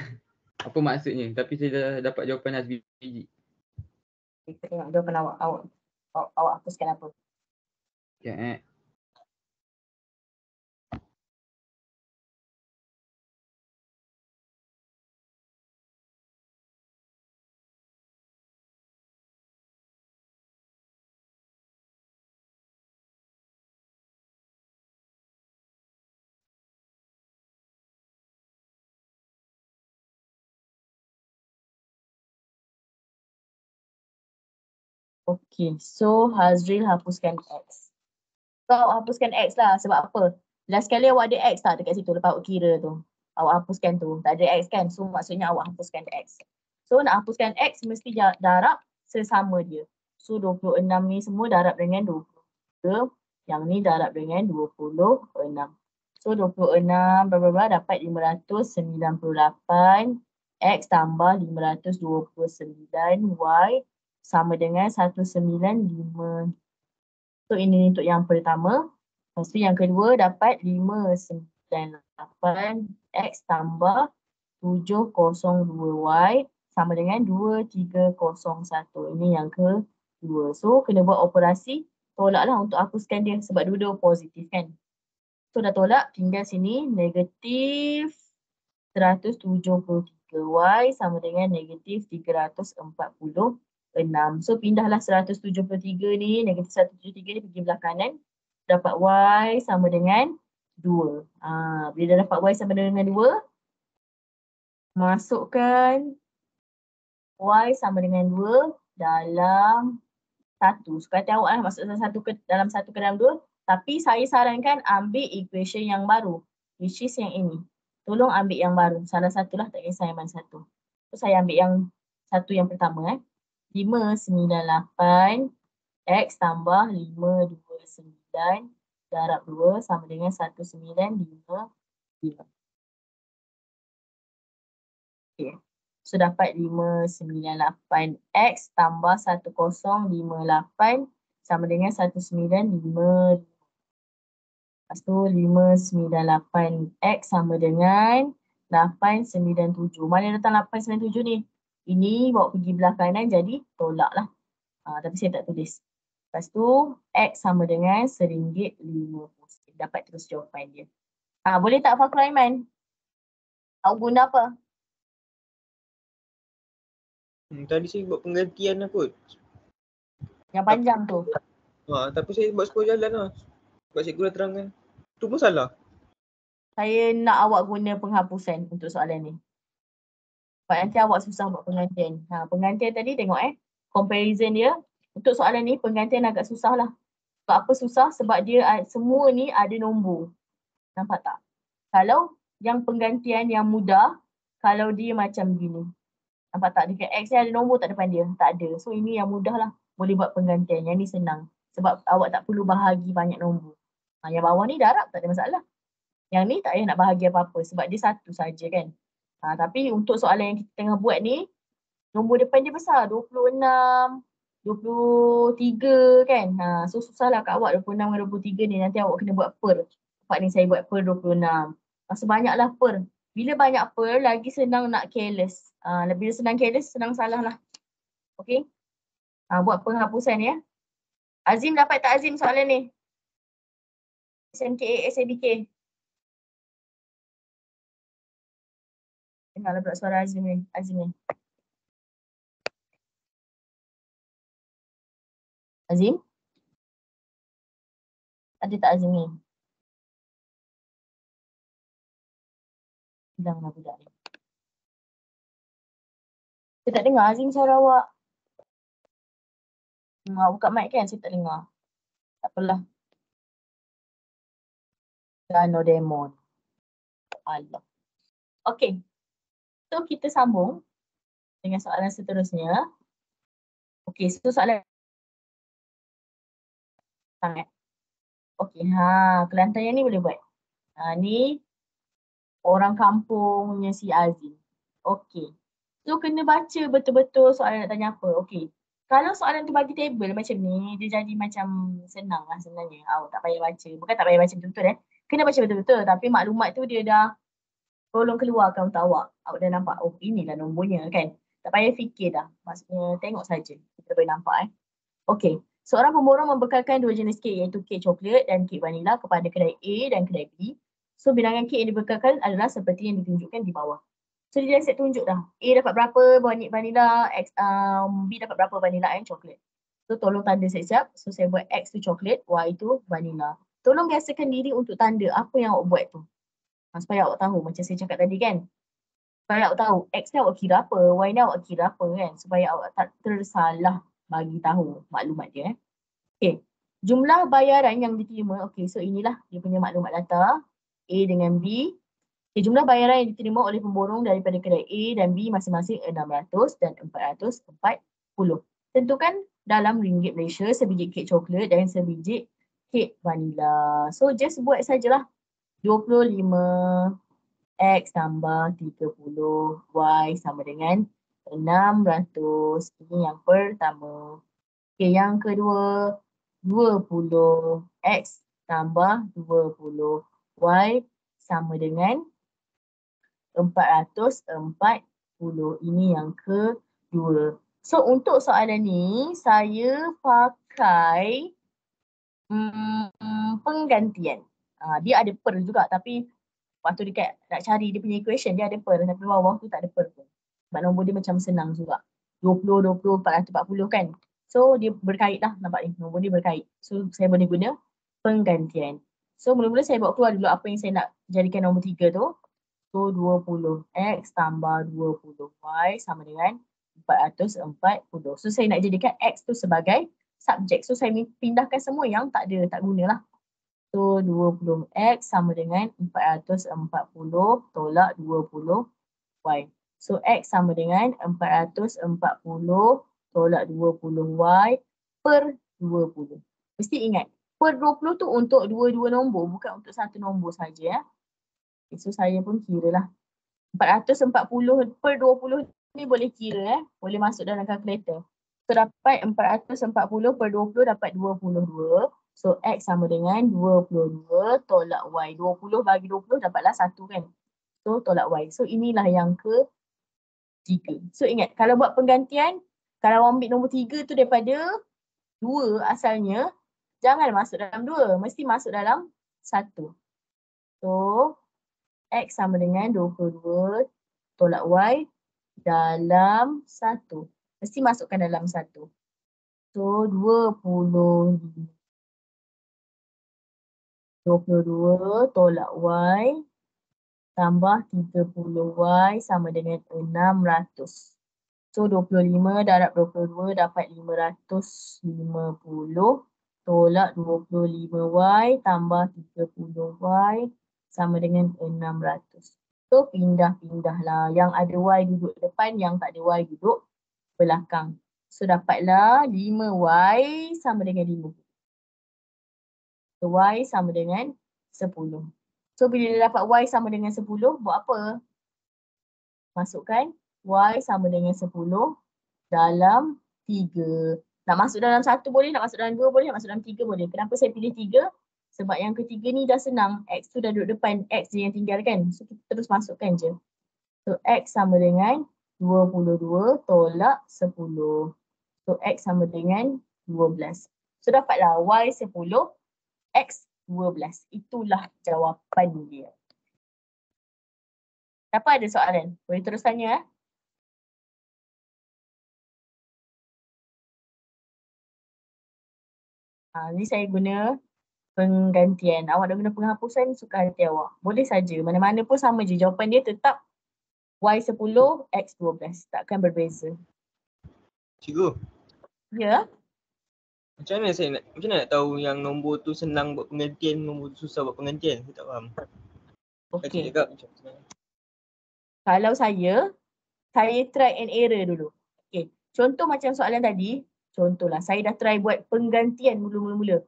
Apa maksudnya? Tapi saya dah dapat jawapan Hazbi biji. Kita tengok jawapan awak hapuskan apa. Ya, Okay, so Hazril hapuskan X. Kau hapuskan X lah, sebab apa? Last kali awak ada X tak dekat situ lepas awak kira tu? Awak hapuskan tu, tak ada X kan? So maksudnya awak hapuskan X. So nak hapuskan X mesti darab sesama dia. So 26 ni semua darab dengan 23. Yang ni darab dengan 26. So 26 bla dapat 598. X tambah 529 Y sama dengan 195. So ini untuk yang pertama. Lepas tu yang kedua dapat 598 X tambah 702Y sama dengan 2301. Ini yang kedua. So kena buat operasi tolaklah untuk hapuskan dia sebab dua-dua positif kan. So dah tolak, tinggal sini negatif 173Y sama dengan negatif 346. So pindahlah 173 ni, negatif 173 ni pergi belah kanan. Dapat Y sama dengan 2. Bila dah dapat Y sama dengan 2, masukkan Y sama dengan 2 dalam 1. So kata awak lah masuk dalam 1 ke dalam 2. Tapi saya sarankan ambil equation yang baru. Which is yang ini. Tolong ambil yang baru. Salah satulah, tak kisah yang mana satu. So saya ambil yang satu yang pertama 598 X tambah 529 darab 2 sama dengan 1955. Okay. So dapat 598X tambah 1058 sama dengan 1955. Lepas tu 598X sama dengan 897. Mana datang 897 ni? Ini bawa pergi belah kanan jadi tolak lah. Tapi saya tak tulis. Lepas tu X sama dengan RM1.50. Dapat terus jawapan dia. Boleh tak Fakrul Aiman? Awak guna apa? Tadi saya buat penggantian lah kot. Yang panjang tu. Tapi saya buat sekolah jalan lah. Sebab cikgu dah terangkan. Tu pun salah. Saya nak awak guna penghapusan untuk soalan ni. Sebab nanti awak susah buat penggantian. Penggantian tadi tengok comparison dia. Untuk soalan ni penggantian agak susah lah. Sebab apa susah? Sebab dia semua ni ada nombor. Nampak tak? Kalau yang penggantian yang mudah, kalau dia macam gini. Nampak tak? Dekat X ni ada nombor tak depan dia? Tak ada. So ini yang mudah lah. Boleh buat penggantian. Yang ni senang. Sebab awak tak perlu bahagi banyak nombor. Yang bawah ni darab tak ada masalah. Yang ni tak payah nak bahagi apa-apa sebab dia satu saja kan. Tapi untuk soalan yang kita tengah buat ni, nombor depan dia besar. 26, 23 kan. So susahlah kat awak 26 dengan 23 ni. Nanti awak kena buat per. Tempat ni saya buat per 26. Masa banyaklah per. Bila banyak per, lagi senang nak careless. Bila senang careless, senang salah lah. Okay. Buat penghapusan ya. Azim dapat tak Azim soalan ni? SMKA, SABK. Dengarlah pula suara Azim ni. Azim? Ada tak Azim ni? Hilanglah budak ni. Saya tak dengar Azim suara awak. Awak buka mic kan? Saya tak dengar. Tak apalah. Dano Demon. Allah. Okay. So kita sambung dengan soalan seterusnya. Okay, so soalan sangat. Okay, Kelantan yang ni boleh buat. Ni orang kampungnya si Azim. Okay. So kena baca betul-betul soalan nak tanya apa. Okay. Kalau soalan tu bagi table macam ni, dia jadi macam senang lah sebenarnya. Tak payah baca. Bukan tak payah baca betul-betul Kena baca betul-betul. Tapi maklumat tu dia dah tolong keluarkan untuk awak. Awak dah nampak, oh inilah nombornya kan. Tak payah fikir dah. Maksudnya tengok saja. Kita boleh nampak Okay. Seorang pemborong membekalkan dua jenis kek iaitu kek coklat dan kek vanila kepada kedai A dan kedai B. So bilangan kek yang dibekalkan adalah seperti yang ditunjukkan di bawah. So dia dah set tunjuk dah. A dapat berapa vanila, B dapat berapa vanila and coklat. So tolong tanda siap-siap. So saya buat X tu coklat, Y tu vanila. Tolong biasakan diri untuk tanda apa yang awak buat tu. Supaya awak tahu macam saya cakap tadi kan. Supaya awak tahu X ni awak kira apa, Y ni awak kira apa kan. Supaya awak tak tersalah bagi tahu maklumat dia. Okay. Jumlah bayaran yang diterima. Okay, so inilah dia punya maklumat data. A dengan B. Okay, jumlah bayaran yang diterima oleh pemborong daripada kedai A dan B masing-masing 600 dan 440. Tentukan dalam ringgit Malaysia sebiji kek coklat dan sebiji kek vanila. So just buat sajalah. 25 X tambah 30 Y sama dengan 600. Ini yang pertama. Okay, yang kedua 20 X tambah 20 Y sama dengan 440. Ini yang kedua. So untuk soalan ni saya pakai penggantian. Dia ada per juga tapi waktu dekat nak cari dia punya equation dia ada per tapi bawah tu tak ada per pun. Sebab nombor dia macam senang juga. 20, 20, 440 kan. So dia berkait lah nampak ni. Nombor dia berkait. So saya boleh guna penggantian. So mula-mula saya buat keluar dulu apa yang saya nak jadikan nombor 3 tu. So 20 X tambah 20 Y sama dengan 440. So saya nak jadikan X tu sebagai subjek. So saya pindahkan semua yang tak ada, tak guna lah. So 20 X sama dengan 440 tolak 20 Y. So X sama dengan 440 tolak 20 Y per 20. Mesti ingat, per 20 tu untuk dua-dua nombor, bukan untuk satu nombor saja. Okay, so saya pun kira lah. 440 per 20 ni boleh kira boleh masuk dalam kalkulator. So dapat 440 per 20 dapat 22. So X sama dengan 22 tolak Y. 20 bagi 20 dapatlah 1 kan. So tolak Y. So inilah yang ke-3. So ingat kalau buat penggantian, kalau ambil nombor 3 tu daripada 2 asalnya, jangan masuk dalam 2. Mesti masuk dalam 1. So X sama dengan 22 tolak Y dalam 1. Mesti masukkan dalam 1. So 22 tolak Y tambah 30Y sama dengan 600. So 25 darab 22 dapat 550 tolak 25Y tambah 30Y sama dengan 600. So pindah-pindahlah. Yang ada Y duduk depan, yang tak ada Y duduk belakang. So dapatlah 5Y sama dengan 50. So Y sama dengan 10. So bila dia dapat Y sama dengan 10, buat apa? Masukkan Y sama dengan 10 dalam 3. Nak masuk dalam 1 boleh, nak masuk dalam 2 boleh, nak masuk dalam 3 boleh. Kenapa saya pilih 3? Sebab yang ketiga ni dah senang. X tu dah duduk depan, X je yang tinggal kan. So kita terus masukkan je. So X sama dengan 22 tolak 10. So X sama dengan 12. So dapatlah Y 10, X 12. Itulah jawapan dia. Siapa ada soalan? Boleh terus tanya. Ni saya guna penggantian. Awak dah guna penghapusan, suka hati awak. Boleh saja. Mana-mana pun sama je. Jawapan dia tetap Y10, X12. Takkan berbeza. Cikgu, Ya? macam mana nak tahu yang nombor tu senang buat penggantian, nombor tu susah buat penggantian? Saya tak faham. Okey. Cakap macam mana? Kalau saya try and error dulu. Okey. Contoh macam soalan tadi. Contohlah, saya dah try buat penggantian mula-mula.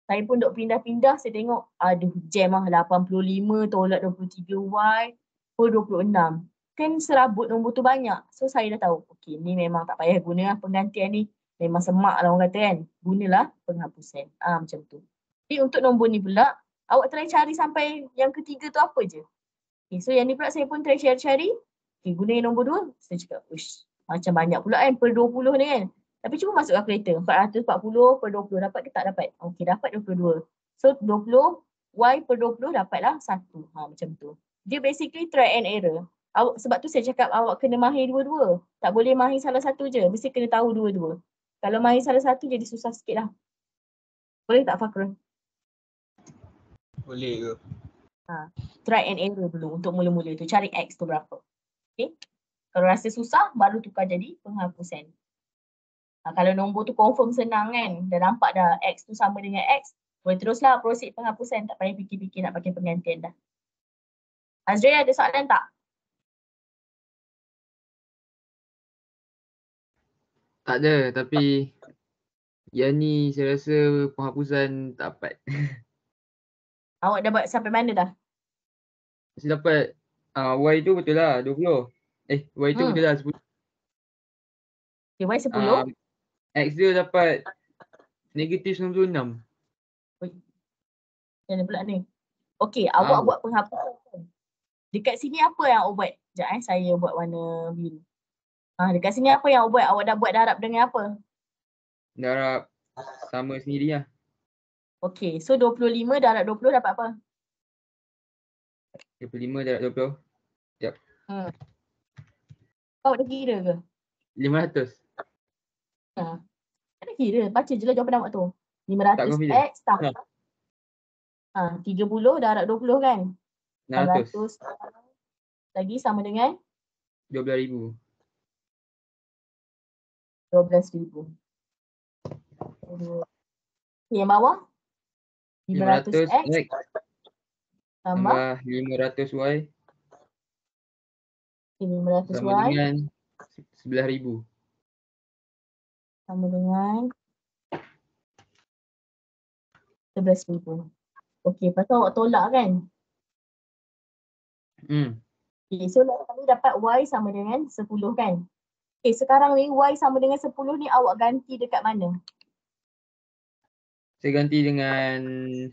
Saya pun duk pindah-pindah, saya tengok, aduh jam lah 85 tolak 23Y per 26. Kan serabut nombor tu banyak. So saya dah tahu, okey ni memang tak payah guna lah penggantian ni. Memang semak lah orang kata kan. Gunalah penghapusan. Macam tu. Tapi untuk nombor ni pula, awak try cari sampai yang ketiga tu apa je. Okay, so yang ni pula saya pun try cari. Okay, guna yang nombor 2. Saya cakap, uish, macam banyak pula kan per 20 ni kan. Tapi cuba masuk kalkulator. 440 per 20 dapat ke tak dapat? Okey, dapat 22. So 20 Y per 20 dapatlah 1. Macam tu. Dia basically try and error. Sebab tu saya cakap awak kena mahir dua-dua. Tak boleh mahir salah satu je. Mesti kena tahu dua-dua. Kalau mahir salah satu jadi susah sikit lah. Boleh tak Fakrul? Boleh ke? Try and error dulu untuk mula-mula tu. Cari X tu berapa. Okay. Kalau rasa susah baru tukar jadi penghapusan. Kalau nombor tu confirm senang kan, dah nampak dah X tu sama dengan X, boleh teruslah proceed penghapusan, tak payah fikir-fikir nak pakai penggantian dah. Azri ada soalan tak? Tak ada, tapi yang ni saya rasa penghapusan tak dapat. Awak dah buat sampai mana dah? Saya dapat Y tu betul lah 20. Y tu betul lah 10. Okay, Y 10. X dia dapat negatif 96. Macam mana pula ni? Okay, awak buat penghapusan. Dekat sini apa yang awak buat? Sekejap saya buat warna biru. Dekat sini apa yang awak buat? Awak dah buat darab dengan apa? Darab sama sendiri lah. Okay, so 25 darab 20 dapat apa? 25 darab 20. Sekejap. Awak dah kira ke? 500. Ada kira, baca je lah jawapan awak tu. 500 X tambah 30 darab 20 kan? 600. Lagi sama dengan? 12,000. 12,000. Yang bawah? 500 X tambah 500 Y 500 sama Y dengan 11,000. sama dengan 11,000. Okey, lepas tu awak tolak kan? Okay, so kami dapat Y sama dengan 10 kan? Okay, sekarang ni Y sama dengan 10 ni awak ganti dekat mana? Saya ganti dengan 1.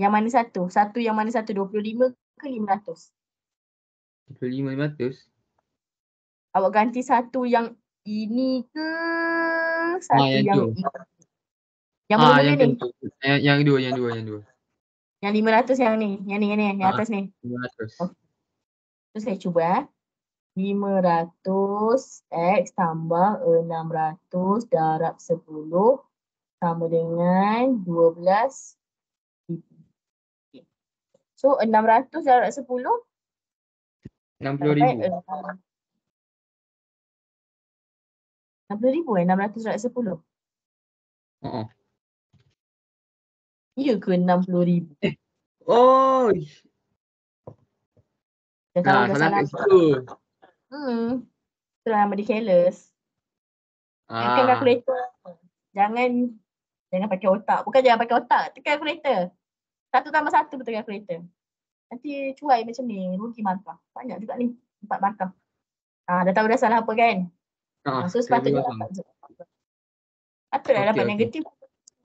Yang mana satu? Satu yang mana satu? 25 ke 500? 25,500. Awak ganti satu yang ini ke satu yang yang tu. ini? Yang mula-mula yang ni? tu. Yang dua. Yang 500 yang ni? Yang atas ni? 500. Okay. So saya cuba 500 X tambah 600 darab 10 sama dengan 12. Okay. So 600 darab 10 60,000. 60,000 600 darab 10. Ya ke 60,000? Oh. Dah tahu dah salah salah. kat situ. Itulah nama dia careless. Tekan kalkulator. Jangan pakai otak. Bukan jangan pakai otak. Tekan kalkulator. 1 tambah 1 betul kalkulator. Nanti cuai macam ni. Rugi markah. Banyak juga ni. 4 markah. Dah tahu dah salah apa kan? So sepatutnya dapat. Patutlah dapat negatif.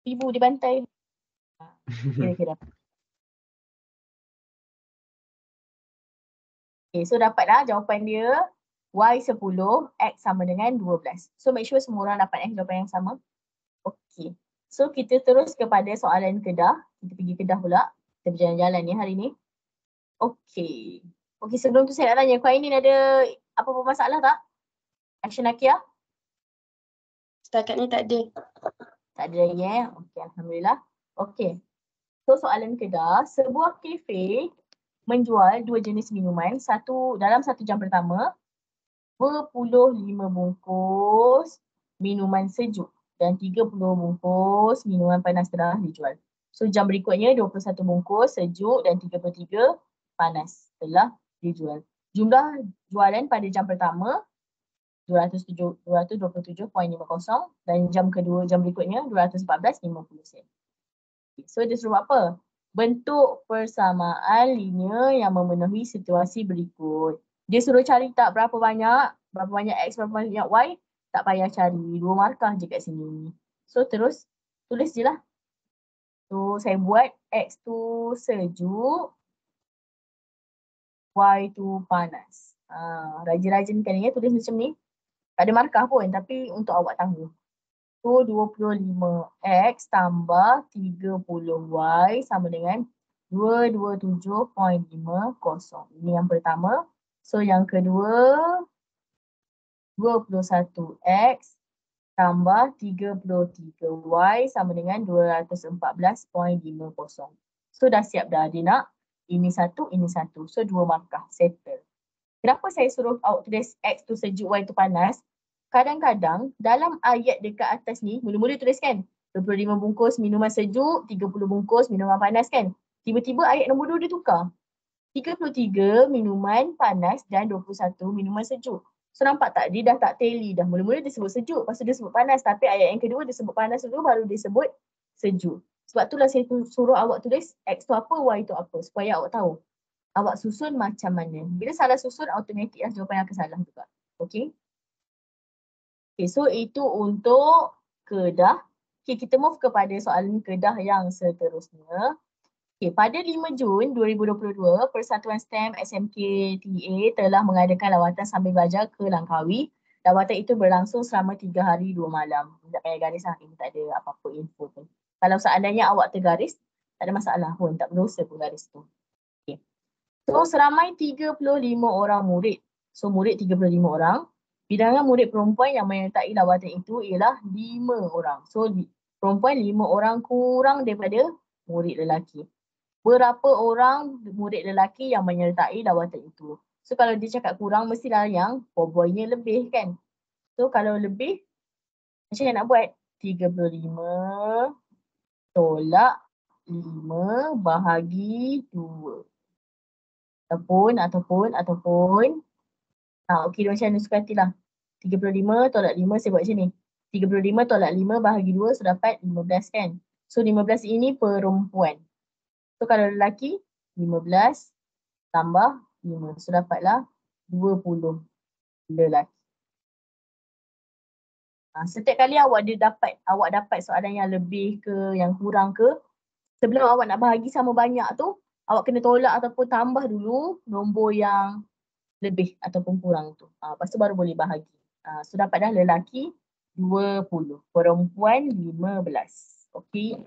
1,000 dibantai. Kira-kira. Okay, so dapatlah jawapan dia. Y10, X sama dengan 12. So make sure semua orang dapat jawapan yang sama. Okay. So kita terus kepada soalan Kedah. Kita pergi Kedah pula. Kita berjalan-jalan ni hari ni. Okay. Okay, sebelum tu saya nak tanya, Kak Ainin ada apa-apa masalah tak? Action Akia? Setakat ni tak ada. Tak ada lagi Okay, Alhamdulillah. Okay. So soalan Kedah, sebuah kafe menjual 2 jenis minuman dalam 1 jam pertama, 25 bungkus minuman sejuk dan 30 bungkus minuman panas telah dijual. So jam berikutnya 21 bungkus sejuk dan 33 panas telah dijual. Jumlah jualan pada jam pertama 227.50 dan jam berikutnya 214.50 sen. So dia suruh apa? Bentuk persamaan linear yang memenuhi situasi berikut. Dia suruh cari tak berapa banyak X, berapa banyak Y. Tak payah cari. 2 markah je kat sini. So terus tulis je lah. So saya buat X tu sejuk, Y tu panas. Rajin-rajinkan ya, tulis macam ni. Tak ada markah pun tapi untuk awak tahu. So 25X tambah 30Y sama dengan 227.50. Ini yang pertama. So yang kedua 21X tambah 33Y sama dengan 214.50. So dah siap dah. Dia nak ini satu, ini satu. So 2 markah. Settle. Kenapa saya suruh awak tulis X tu sejuk, Y tu panas? Kadang-kadang dalam ayat dekat atas ni, mula-mula tulis kan 25 bungkus minuman sejuk, 30 bungkus minuman panas kan. Tiba-tiba ayat nombor 2 dia tukar. 33 minuman panas dan 21 minuman sejuk. So nampak tak? Dia dah tak tally dah. Mula-mula dia sebut sejuk, lepas tu dia sebut panas. Tapi ayat yang kedua dia sebut panas dulu, baru dia sebut sejuk. Sebab itulah saya suruh awak tulis X tu apa, Y tu apa. Supaya awak tahu awak susun macam mana. Bila salah susun, automatik lah jawapan akan salah juga. Okay. Okay, so itu untuk Kedah. Okay, kita move kepada soalan Kedah yang seterusnya. Okay, pada 5 Jun 2022, Persatuan STEM SMK TA telah mengadakan lawatan sambil belajar ke Langkawi. Lawatan itu berlangsung selama 3 hari 2 malam. Tak payah garis lah, ini tak ada apa-apa info pun. Kalau seandainya awak tergaris, tak ada masalah pun, tak perlu usah pun garis tu. Okay. So seramai 35 orang murid. So murid 35 orang. Bilangan murid perempuan yang menyertai lawatan itu ialah 5 orang. So perempuan 5 orang kurang daripada murid lelaki. Berapa orang murid lelaki yang menyertai lawatan itu? So kalau dia cakap kurang, mestilah yang boy-boynya lebih kan. So kalau lebih, macam mana nak buat? 35 tolak 5 bahagi 2. Ataupun okey macam mana suka hatilah. 35 tolak 5 saya buat macam ni. 35 tolak 5 bahagi 2 so dapat 15 kan. So 15 ini perempuan. So kalau lelaki 15 tambah 5. So dapatlah 20 lelaki. Setiap kali awak dapat soalan yang lebih ke yang kurang ke, sebelum awak nak bahagi sama banyak tu, awak kena tolak ataupun tambah dulu nombor yang lebih ataupun kurang tu. Lepas tu baru boleh bahagi. So dapat dah lelaki 20, perempuan 15. Okey.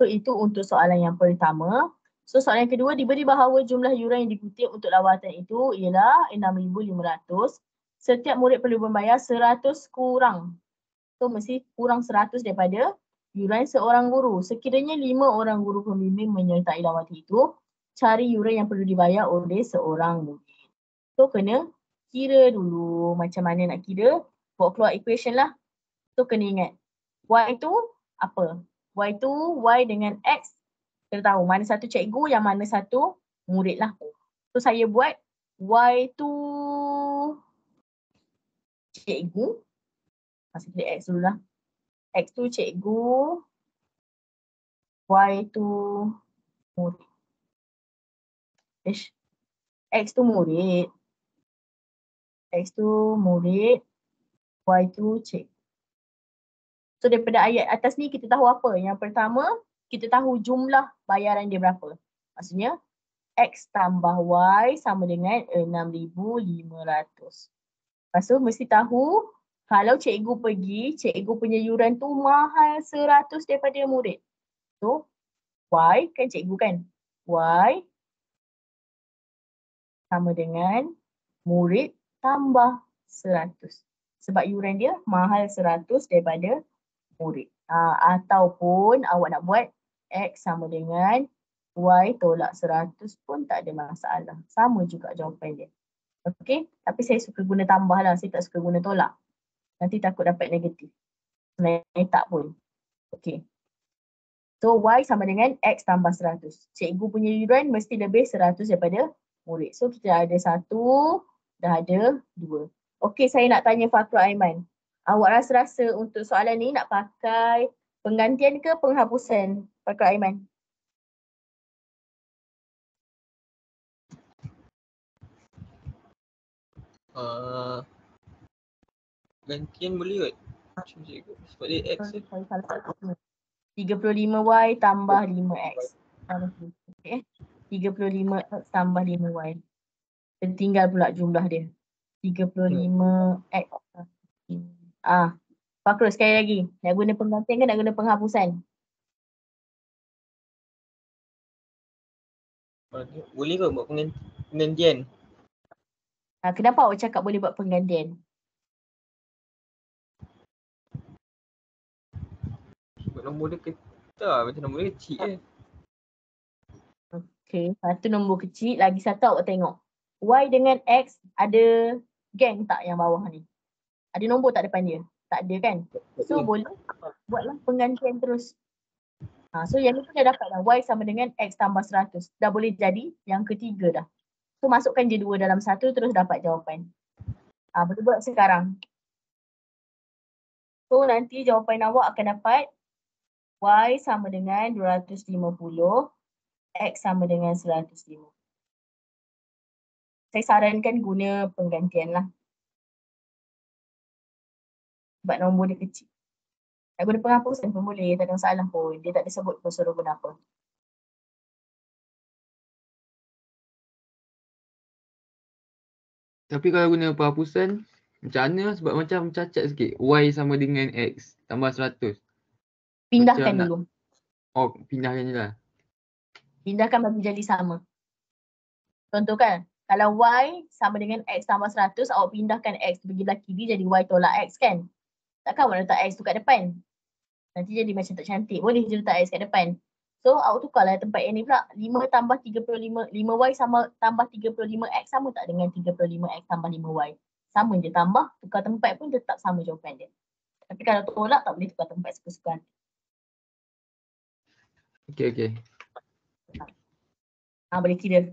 So itu untuk soalan yang pertama. So soalan yang kedua, diberi bahawa jumlah yuran yang dikutip untuk lawatan itu ialah 6,500. Setiap murid perlu membayar 100 kurang. So mesti kurang 100 daripada yuran seorang guru. Sekiranya 5 orang guru pembimbing menyertai lawatan itu, cari yuran yang perlu dibayar oleh seorang murid. So kena kira dulu macam mana nak kira. Buat keluar equation lah. So kena ingat. Y tu apa? Y tu Y dengan X. Kita tahu mana satu cikgu, yang mana satu murid lah. So saya buat Y tu cikgu. Masih pilih X dulu lah. X tu cikgu. Y tu murid. X tu murid. X tu murid. Y tu cikgu. So daripada ayat atas ni kita tahu apa? Yang pertama, kita tahu jumlah bayaran dia berapa. Maksudnya X tambah Y sama dengan 6,500. Lepas tu mesti tahu kalau cikgu pergi, cikgu punya yuran tu mahal 100 daripada murid. So Y kan cikgu kan? Y sama dengan murid tambah 100. Sebab yuran dia mahal 100 daripada murid. Ataupun awak nak buat X sama dengan Y tolak 100 pun tak ada masalah. Sama juga jawapan dia. Okey, tapi saya suka guna tambah lah. Saya tak suka guna tolak. Nanti takut dapat negatif. Sebenarnya tak pun. Okey. So Y sama dengan X tambah 100. Cikgu punya yuran mesti lebih 100 daripada murid. So kita ada 1, dah ada 2. Okey, saya nak tanya Fakrul Aiman. Awak rasa-rasa untuk soalan ni nak pakai penggantian ke penghapusan, Fakrul Aiman? Gantian boleh kot. Sebab dia X je. Saya salah satu. 35Y tambah 5X. Okay. 35X tambah 5Y. Tertinggal pula jumlah dia. 35X. Fakrul sekali lagi. Nak guna penggantian ke nak guna penghapusan? Boleh kot buat penggantian. Kenapa awak cakap boleh buat penggantian? Sebab nombor dia kecil. Macam nombor dia kecil je. Okay, satu nombor kecil, lagi satu awak tengok. Y dengan X ada gang tak yang bawah ni? Ada nombor tak depan dia? Tak ada kan? So boleh buatlah penggantian terus. So yang ni pun dah dapat dah. Y sama dengan X tambah 100. Dah boleh jadi yang ketiga dah. So masukkan je 2 dalam 1 terus dapat jawapan. Boleh buat sekarang. So nanti jawapan awak akan dapat Y sama dengan 250. X sama dengan 150. Saya sarankan guna penggantian lah. Sebab nombor dia kecil. Nak guna penghapusan pun boleh, tak ada masalah pun. Dia tak ada sebut pun suruh guna apa. Tapi kalau guna penghapusan, macam mana? Sebab macam cacat sikit. Y sama dengan X tambah 100. Pindahkan macam dulu. Pindahkan je lah. Pindahkan bagi jadi sama. Contoh kan, kalau Y sama dengan X tambah 100, awak pindahkan X pergi belah kiri jadi Y tolak X kan? Takkan awak letak X tu kat depan? Nanti jadi macam tak cantik. Boleh je letak X kat depan. So awak tukarlah tempat yang ni pula. 5 tambah 35, 5Y sama tambah 35X sama tak dengan 35X tambah 5Y? Sama je, tambah, tukar tempat pun tetap sama jawapan dia. Tapi kalau tolak tak boleh tukar tempat suka-suka. Okey. Boleh kira.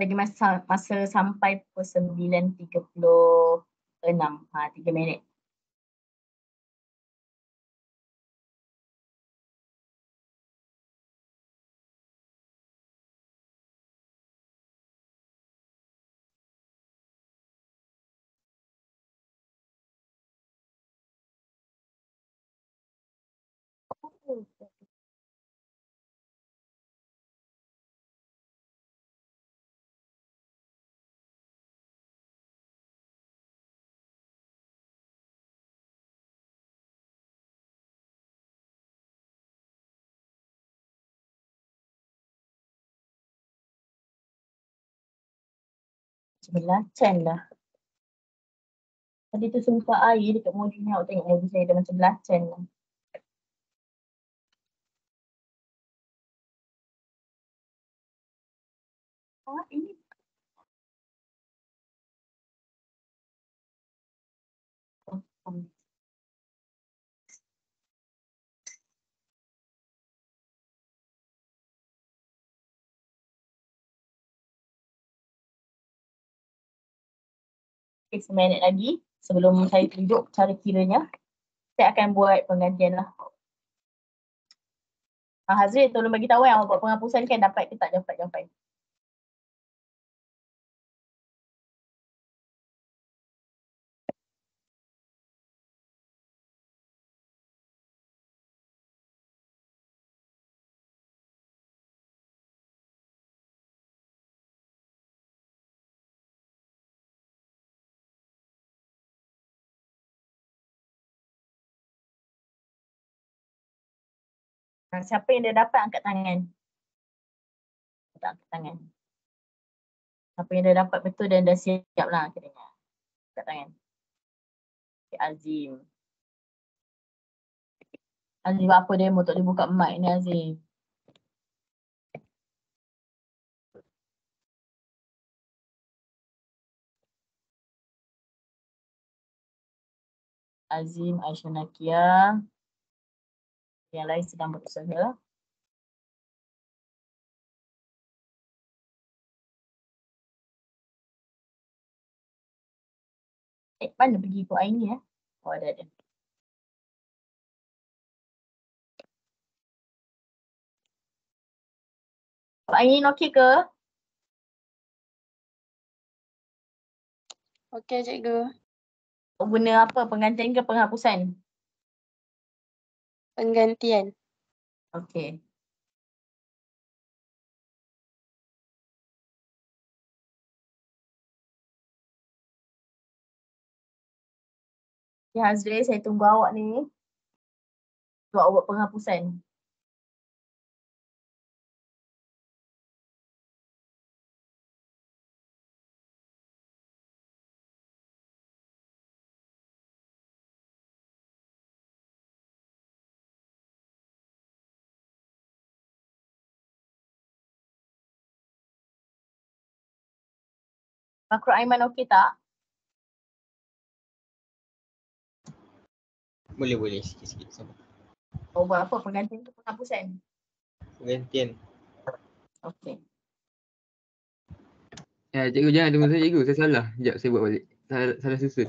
Bagi masa sampai pukul 9.36. 3 minit. Belacan dah. Tadi tu sumpah air dekat modul ni, awak tengok modul saya dah macam belacan lah. Ini okay, seminit lagi sebelum saya tunjuk cara kiranya. Saya akan buat penggantian lah. Hazril, tolong bagi tahu yang awak buat penghapusan kan dapat ke tak dapat. Siapa yang dah dapat angkat tangan? Tak angkat tangan. Siapa yang dah dapat betul dan dah siap lah kiranya. Angkat tangan. Okay, Azim. Azim apa demo tak boleh buka mic ni Azim? Azim, Aisyah Nakia. Yang lain sedang berusaha. Mana pergi ikut air ni Oh ada. Air ni okey ke? Okey cikgu. Guna apa? Penggantian ke penghapusan? Penggantian. Okey. Ya Hazril, saya tunggu awak ni. Awak buat penghapusan. Makro Aiman okey tak? Boleh sikit-sikit sama. Buat apa? Penggantian ke penghapusan? Penggantian. Okey. Cikgu jangan tunggu saya cikgu, saya salah. Sekejap saya buat balik. Salah susun.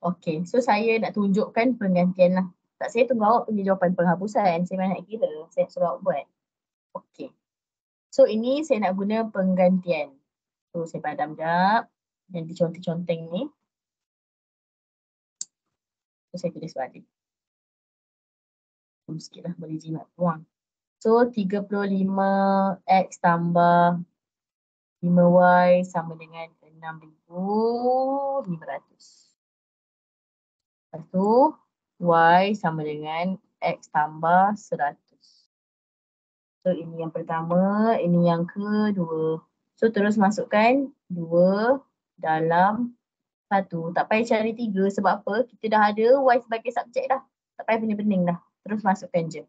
Okey, so saya nak tunjukkan penggantian lah. Tak, saya tunggu awak punya jawapan penghapusan. Saya nak kira, saya nak suruh awak buat. Okey. So ini saya nak guna penggantian. So saya padam jap. Yang diconteng-conteng ni. So saya tulis balik. Sikit lah, boleh jimat buang. So 35x tambah 5y sama dengan 6,500. Lepas tu y sama dengan x tambah 100. So ini yang pertama, ini yang kedua. So terus masukkan 2 dalam 1. Tak payah cari 3 sebab apa? Kita dah ada y sebagai subjek dah. Tak payah pening-pening dah. Terus masukkan je.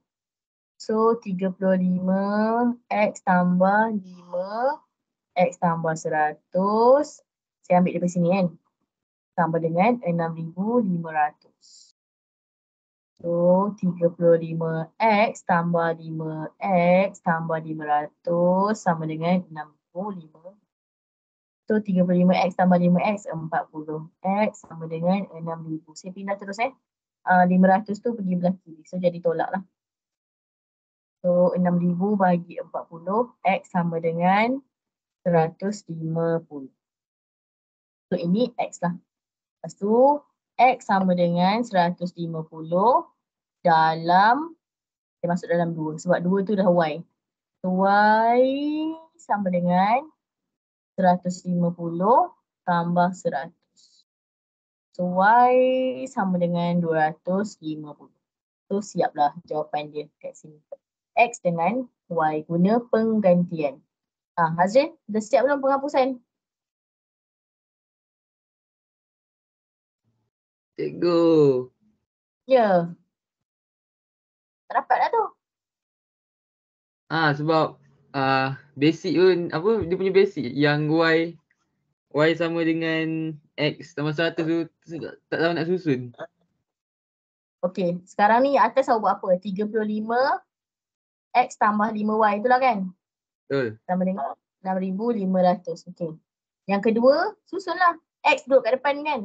So 35 x tambah 5 x tambah 100. Saya ambil dari sini kan. Sama dengan 6,500. So 35x tambah 5x tambah 500 sama dengan 65. So 35x tambah 5x 40. X sama dengan 6,000. Saya pindah terus 500 tu pergi belah kiri. So jadi tolak lah. So 6,000 bagi 40. X sama dengan 150. So ini X lah. Lepas tu X sama dengan 150 dalam, dia masuk dalam 2 sebab 2 tu dah Y. So Y sama dengan 150 tambah 100. So Y sama dengan 250. So siaplah jawapan dia kat sini. X dengan Y guna penggantian. Hazrin, dah siap belum penghapusan? Cikgu. Ya. Tak dapat dah tu. Sebab basic pun apa dia punya basic yang Y sama dengan X tambah 100 tu tak tahu nak susun. Okey, sekarang ni atas awak buat apa? 35 X tambah 5Y itulah kan? Betul. Sama dengan 6,500. Okey. Yang kedua, susunlah. X duduk kat depan kan?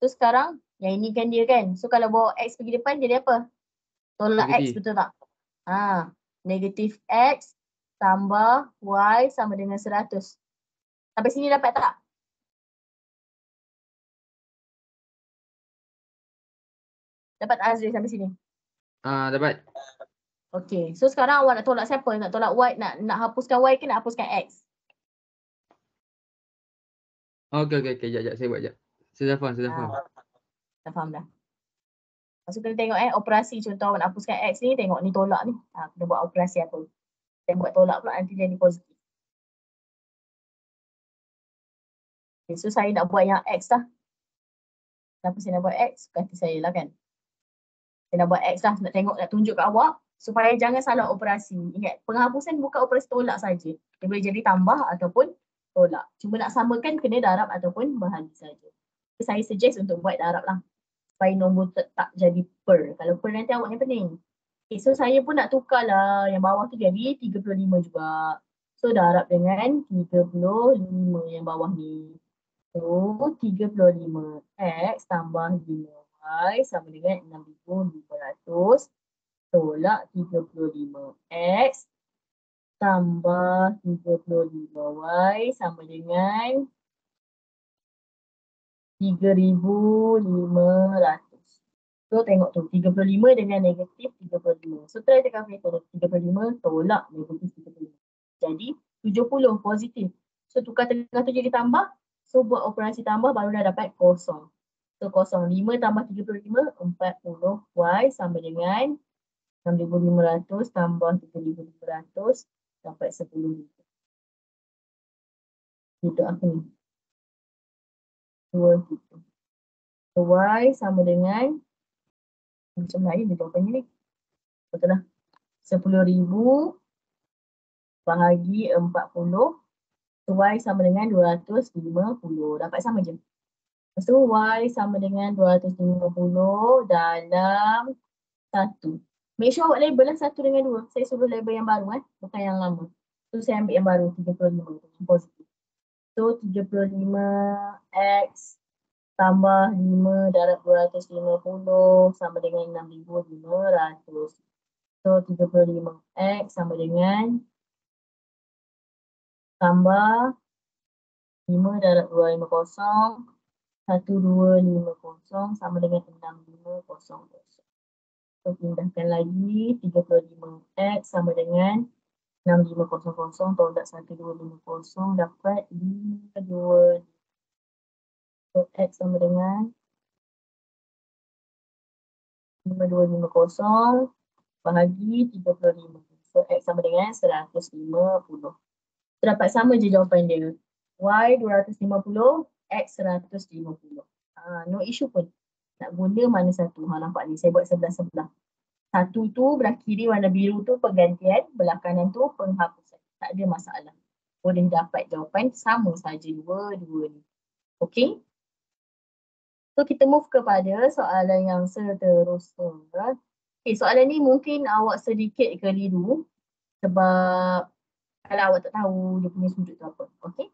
So sekarang, yang ini kan dia kan? So kalau bawa X pergi depan jadi apa? Tolak X, Negatif. betul tak? Negatif X tambah Y sama dengan 100. Sampai sini dapat tak? Dapat tak Azri sampai sini? Dapat. Okey, so sekarang awak nak tolak siapa? Nak tolak Y, nak hapuskan Y ke nak hapuskan X? Okey. Jap. Saya buat jap. Saya dah faham. Dah faham dah. Lepas tu kena tengok operasi contoh awak nak hapuskan X ni, tengok ni tolak ni. Kena buat operasi apa. Saya buat tolak pula nanti jadi positif. Okay, so saya nak buat yang X lah. Kenapa saya nak buat X? Suka hati saya lah kan. Saya nak buat X lah, nak tunjuk kat awak supaya jangan salah operasi. Ingat, penghapusan bukan operasi tolak saja. Dia boleh jadi tambah ataupun tolak. Cuma nak samakan kena darab ataupun bahagi saja. Saya suggest untuk buat darab lah. Supaya nombor tak jadi per. Kalau per nanti awak yang pening. Okay, so saya pun nak tukar lah. Yang bawah tu jadi 35 juga. So darab dengan 35 yang bawah ni. So 35 X tambah 5Y sama dengan 6,500 tolak 35 X tambah 35Y sama dengan 3,500. So tengok tu 35 dengan negatif 35. So try tekan kalkulator 35 tolak negatif 35. Jadi 70 positif. So tukar tengah tu jadi tambah. So buat operasi tambah baru dah dapat kosong. So kosong 5 tambah 35 40Y sama dengan 6,500 tambah 3,500 dapat 10,000. Itu apa ni? 2 gitu. So Y sama dengan macam lain dia jawapannya ni. Betul lah. 10,000 bahagi 40. So Y sama dengan 250. Dapat sama je. Lepas tu Y sama dengan 250 dalam 1. Make sure awak label lah 1 dengan 2. Saya suruh label yang baru bukan yang lama. So saya ambil yang baru 35. Positif. So 35 X tambah 5 darab 250 sama dengan 6,500. So 35 X sama dengan tambah 5 darab 250 1250 sama dengan 6500. So pindahkan lagi 35 X sama dengan 6500 tolak 1250 dapat 52. So X sama dengan 5250 bahagi 35. So X sama dengan 150. So dapat sama je jawapan dia. Y 250, X 150. No issue pun. Nak guna mana satu. Nampak ni saya buat sebelah-sebelah. Satu tu belah kiri warna biru tu penggantian, belah kanan tu penghapusan. Tak ada masalah. Boleh dapat jawapan sama saja dua-dua ni. Okay? So kita move kepada soalan yang seterusnya. Okay, soalan ni mungkin awak sedikit keliru sebab kalau awak tak tahu dia punya sudut tu apa. Okay?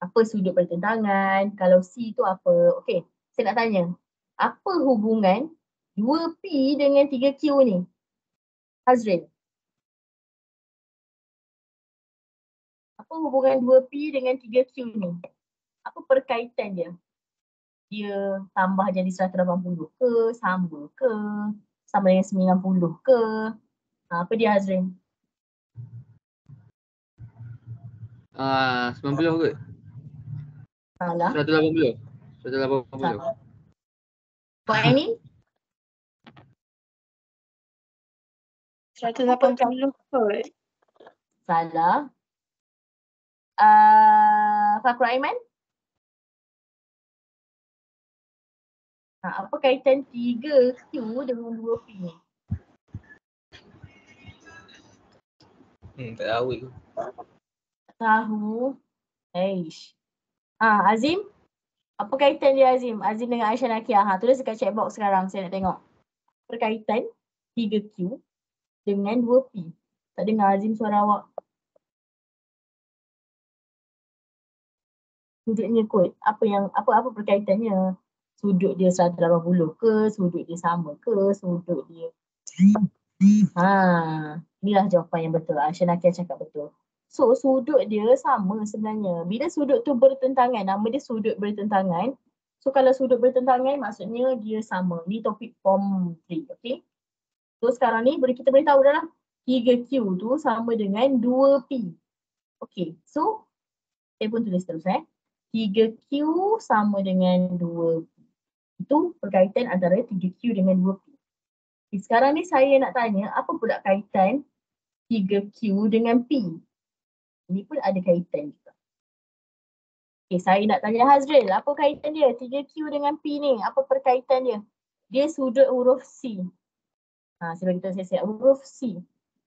Apa sudut pertentangan? Kalau C tu apa? Okay, saya nak tanya. Apa hubungan 2P dengan 3Q ni? Hazrin. Apa hubungan 2P dengan 3Q ni? Apa perkaitan dia? Dia tambah jadi 180 ke, sama dengan 90 ke? Apa dia Hazrin? 90 kot. Salah. 180. 180. Salah. Kau ini? 180 kot. Salah. Fakrul Aiman? Apa kaitan 3Q dengan 2P ni? Tak tahu tu. Tahu. Eish. Azim? Apa kaitan dia Azim? Azim dengan Aisyah Nakia. Tulis dekat chat box sekarang. Saya nak tengok. Perkaitan 3Q dengan 2P. Tak dengar Azim suara awak. Sudutnya kot. Apa perkaitannya? Sudut dia 180 ke? Sudut dia sama ke? Sudut dia... Inilah jawapan yang betul. Aisyah Nakia cakap betul. So, sudut dia sama sebenarnya. Bila sudut tu bertentangan, nama dia sudut bertentangan. So, kalau sudut bertentangan, maksudnya dia sama. Ni topik form 3, okay? So, sekarang ni kita boleh tahu dah lah. 3Q tu sama dengan 2P. Okay, so saya pun tulis terus 3Q sama dengan 2P. Itu perkaitan antara 3Q dengan 2P. Okay, sekarang ni saya nak tanya, apa pula kaitan 3Q dengan P? Ini pun ada kaitan juga. Okay, saya nak tanya Hazril, apa kaitan dia? 3Q dengan P ni, apa perkaitan dia? Dia sudut huruf C. Saya bagi tahu saya huruf C.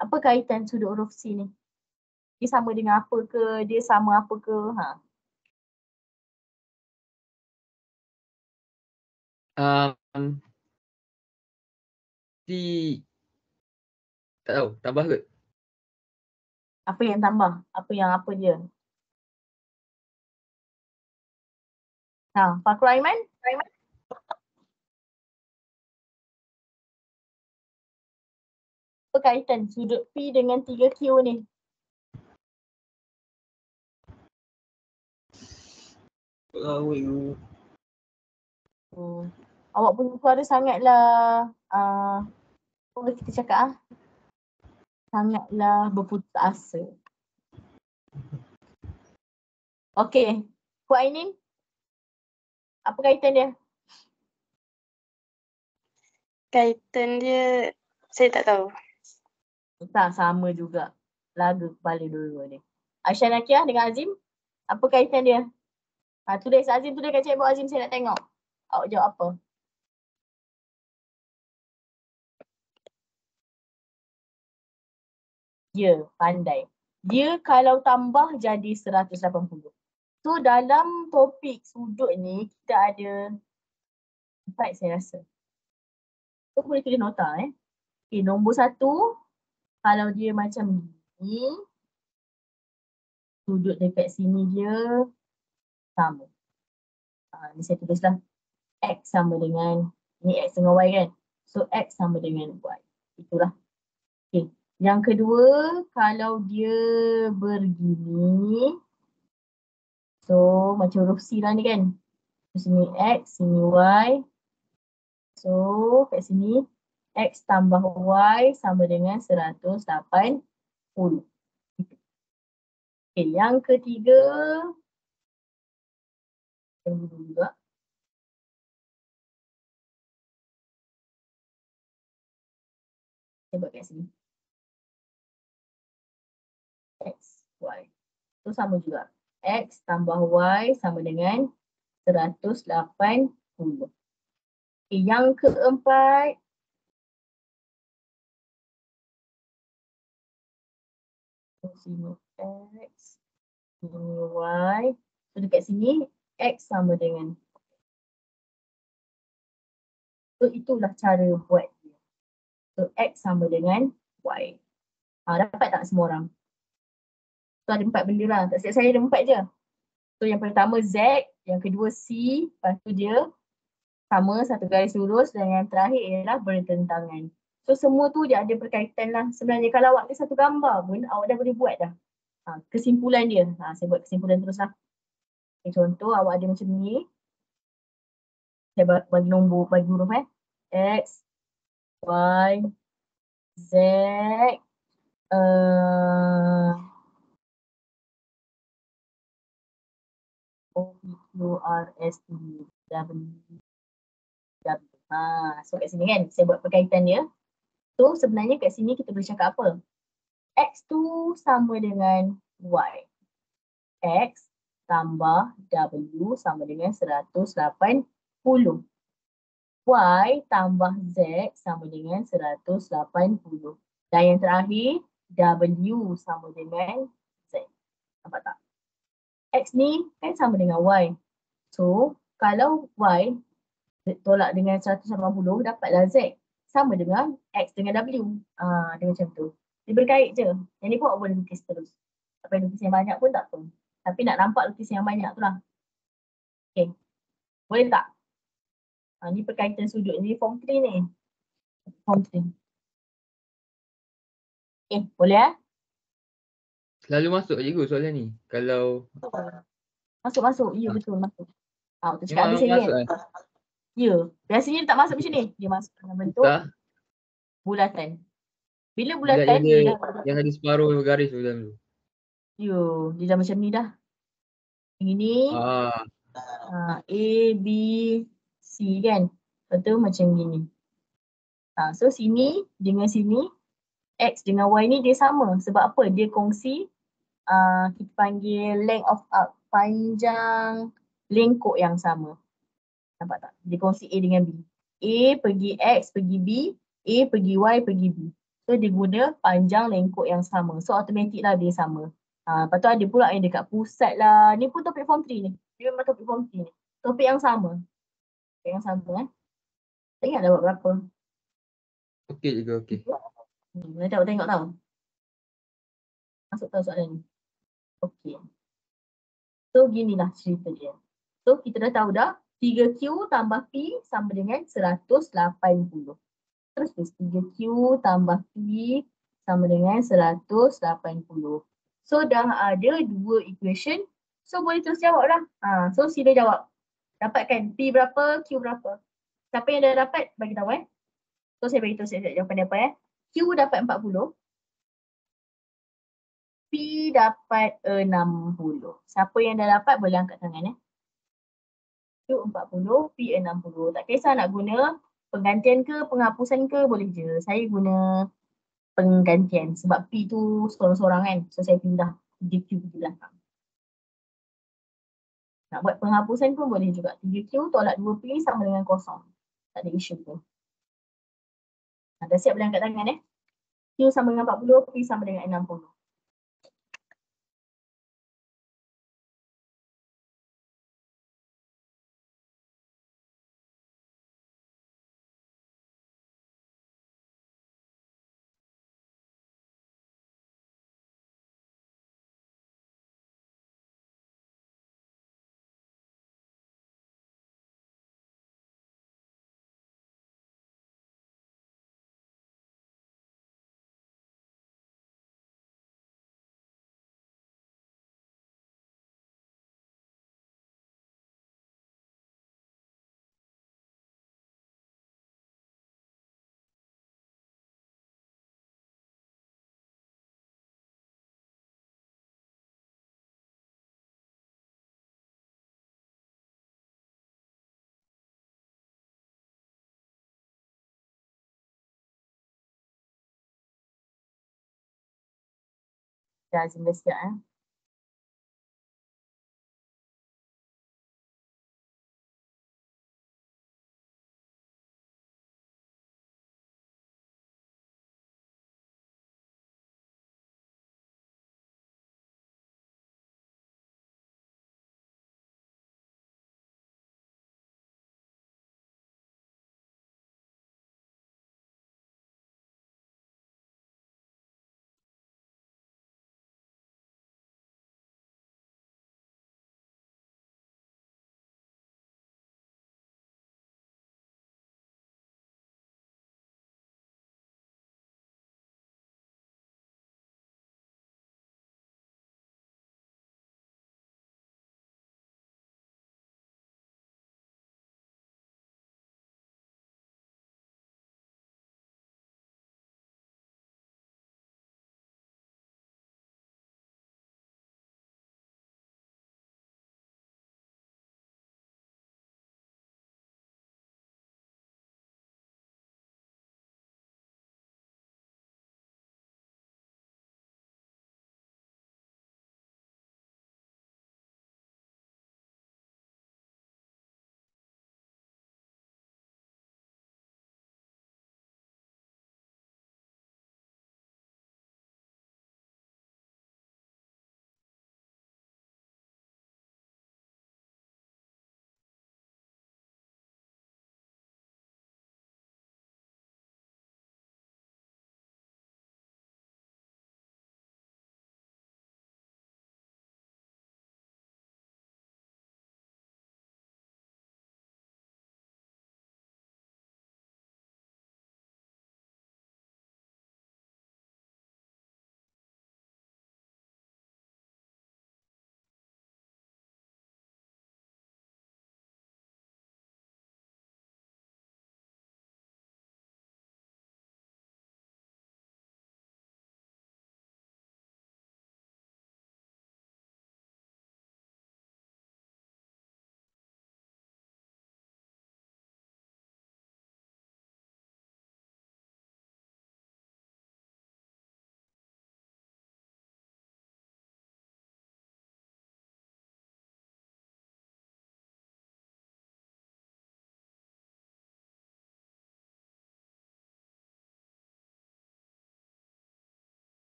Apa kaitan sudut huruf C ni? Dia sama dengan apa ke? Dia sama apa ke? Tak tahu, tambah kot. Apa yang tambah? Apa dia? Fakrul Aiman? Apa kaitan sudut P dengan 3Q ni? Tak tahu tu. Awak punya suara sangatlah apa kita cakap sangatlah berputus asa. Okey, Puan Ainin, apa kaitan dia? Kaitan dia saya tak tahu. Tak, sama juga. Laga kepala dua-dua ni. Aisyah Nakia dengan Azim, apa kaitan dia? Tulis Azim, tulis kat chat box Azim, saya nak tengok. Awak jawab apa? Ya, pandai. Dia kalau tambah jadi 180. So dalam topik sudut ni kita ada 4 saya rasa. So boleh tulis nota Okay, nombor 1 kalau dia macam ni, sudut dekat sini dia sama. Ni saya tulislah X sama dengan, ni X dengan Y kan. So X sama dengan Y. Itulah. Okay. Yang kedua, kalau dia begini, so macam huruf C lah ni kan. So sini X, sini Y. So kat sini X tambah Y sama dengan 180. Okay, yang ketiga, yang dulu juga. Saya buat kat sini. X, Y. So sama juga. X tambah Y sama dengan 180. Okay, yang keempat. Sini X, sini Y. So dekat sini X sama dengan. So itulah cara buat dia. So X sama dengan Y. Dapat tak semua orang? So ada 4 benda lah. Tak silap saya ada 4 je. So yang pertama Z, yang kedua C, lepas tu dia sama satu garis lurus dan yang terakhir ialah bertentangan. So semua tu dia ada berkaitan lah. Sebenarnya kalau awak ada satu gambar pun awak dah boleh buat dah. Kesimpulan dia. Saya buat kesimpulan terus lah. Okay, contoh awak ada macam ni. Saya bagi nombor, bagi huruf X, Y, Z, O, P, Q, R, S, T, W, W. So kat sini kan, saya buat perkaitan dia. So sebenarnya kat sini kita boleh cakap apa? X tu sama dengan Y. X tambah W sama dengan 180. Y tambah Z sama dengan 180. Dan yang terakhir, W sama dengan Z. Nampak tak? X ni kan sama dengan Y. So, kalau Y tolak dengan 180, dapatlah Z. Sama dengan X dengan W. Dia macam tu. Dia berkait je. Yang ni pun awak boleh lukis terus. Tak payah lukis yang banyak pun tak apa. Tapi nak nampak lukis yang banyak tu lah. Okay. Boleh tak? Ni perkaitan sudut ni form 3 ni. Form 3. Okay, boleh Selalu masuk cikgu soalan ni. Kalau Masuk. Ya betul masuk. Kita cakap habis memang lagi masuk kan? kan? Ya. Biasanya dia tak masuk macam ni. Dia masuk dalam bentuk Tak. bulatan. Bila Bulat bulatan yang dia ada, dah yang ada separuh garis tu dalam tu. ya, dia dah macam ni dah. Ini A, B, C kan. Lepas tu macam gini. So sini dengan sini X dengan Y ni dia sama. Sebab apa? Dia kongsi kita panggil length of arc. Panjang lengkuk yang sama. Nampak tak? Dia kongsi A dengan B. A pergi X pergi B. A pergi Y pergi B. So dia guna panjang lengkuk yang sama. So automatik lah dia sama. Lepas tu ada pula yang dekat pusat lah. Ni pun topik form 3 ni. Dia memang topik form 3 ni. Topik yang sama. Topik yang sama Tak ingat dah buat berapa. Okey cikgu, okey. Boleh tengok tahu. Masuk tahu soalan ni. Okey. So ginilah cerita dia. So kita dah tahu dah 3Q tambah P sama dengan 180. Terus 3Q tambah P sama dengan 180. So dah ada dua equation. So boleh terus jawab dah. So sila jawab. Dapatkan P berapa, Q berapa. Siapa yang dah dapat bagi tahu So saya bagi tahu siap-siap jawapan dia apa Q dapat 40. P dapat 60. Siapa yang dah dapat boleh angkat tangan Q 40, P 60. Tak kisah nak guna penggantian ke penghapusan ke boleh je. Saya guna penggantian sebab P tu seorang-seorang kan. So saya pindah DQ ke belakang. Nak buat penghapusan pun boleh juga. 3Q tolak 2P sama dengan kosong. Tak ada isu pun. Dah siap boleh angkat tangan Q sama dengan 40, P sama dengan 60. Dah Azim dah siap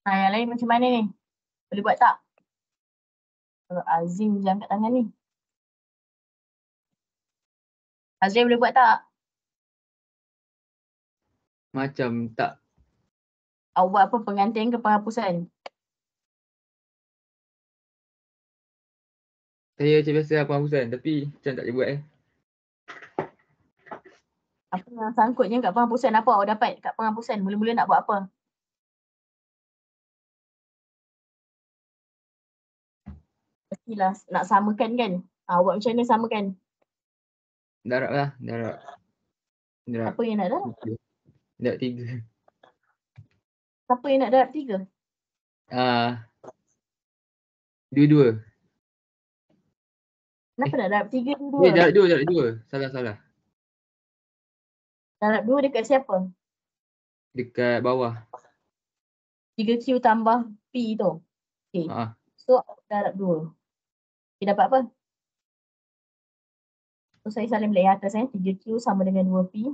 Yang lain macam mana ni? Boleh buat tak? Kalau Azim je angkat tangan ni. Azim boleh buat tak? Macam tak. Awak buat apa, pengantin ke penghapusan? Saya macam biasa lah penghapusan tapi macam tak boleh buat Apa yang sangkutnya kat penghapusan? Apa awak dapat kat penghapusan? Mula-mula nak buat apa? Pastilah nak samakan kan? Awak macam mana samakan? Darab lah, darab. Darab. Apa yang nak darab? Darab 3. Siapa yang nak darab 3? Dua-dua. Kenapa nak darab 3 dua? Darab 2. Salah. Darab 2 dekat siapa? Dekat bawah. 3Q tambah P tu. Okay. So darab 2. Okay, dapat apa? So saya salin balik yang atas 3Q sama dengan 2P.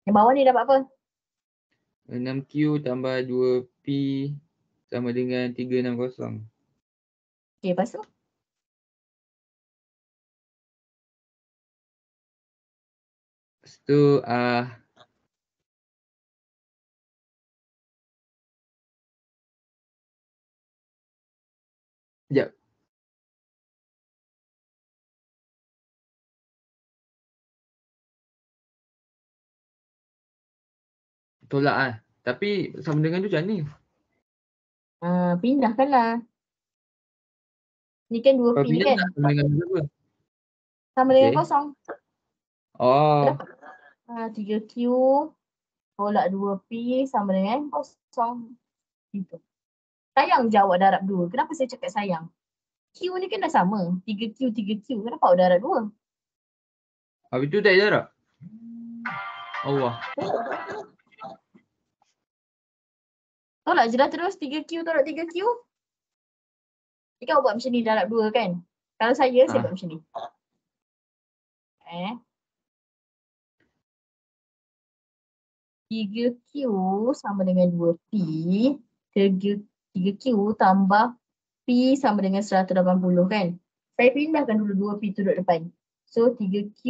Yang bawah ni dapat apa? 6Q tambah 2P sama dengan 360. Okay, lepas tu? Lepas tu sekejap. Tolak lah. Tapi sama dengan tu macam ni. Pindahkanlah. Ni kan 2P ni kan? Sama dengan apa? Sama dengan kosong. Oh. 3Q tolak 2P sama dengan kosong. Gitu. Sayang je awak darab 2. Kenapa saya cakap sayang? Q ni kan dah sama. 3Q. Kenapa awak darab 2? Habis tu tak darab? Allah. Tolak je lah terus 3Q tolak 3Q. Ni kan awak buat macam ni darab 2 kan? Kalau saya buat macam ni. 3Q sama dengan 2P. 3Q tambah P sama dengan 180 kan? Saya pindahkan dulu 2P tu duduk depan. So 3Q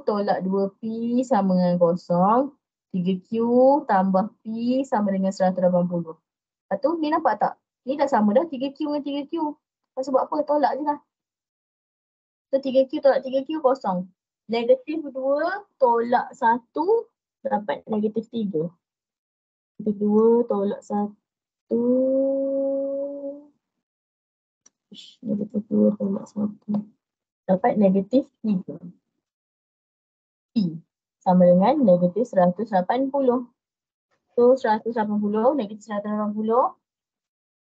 tolak 2P sama dengan kosong. 3Q tambah P sama dengan 180. Lepas tu ni nampak tak? Ni dah sama dah 3Q dengan 3Q. Lepas buat apa? Tolak je lah. So 3Q tolak 3Q kosong. Negatif 2 tolak 1 dapat negatif 3. 2 tolak 1. Negatif 2 tolak 1. Dapat negatif 3. P sama dengan negatif 180. So 180 negatif 180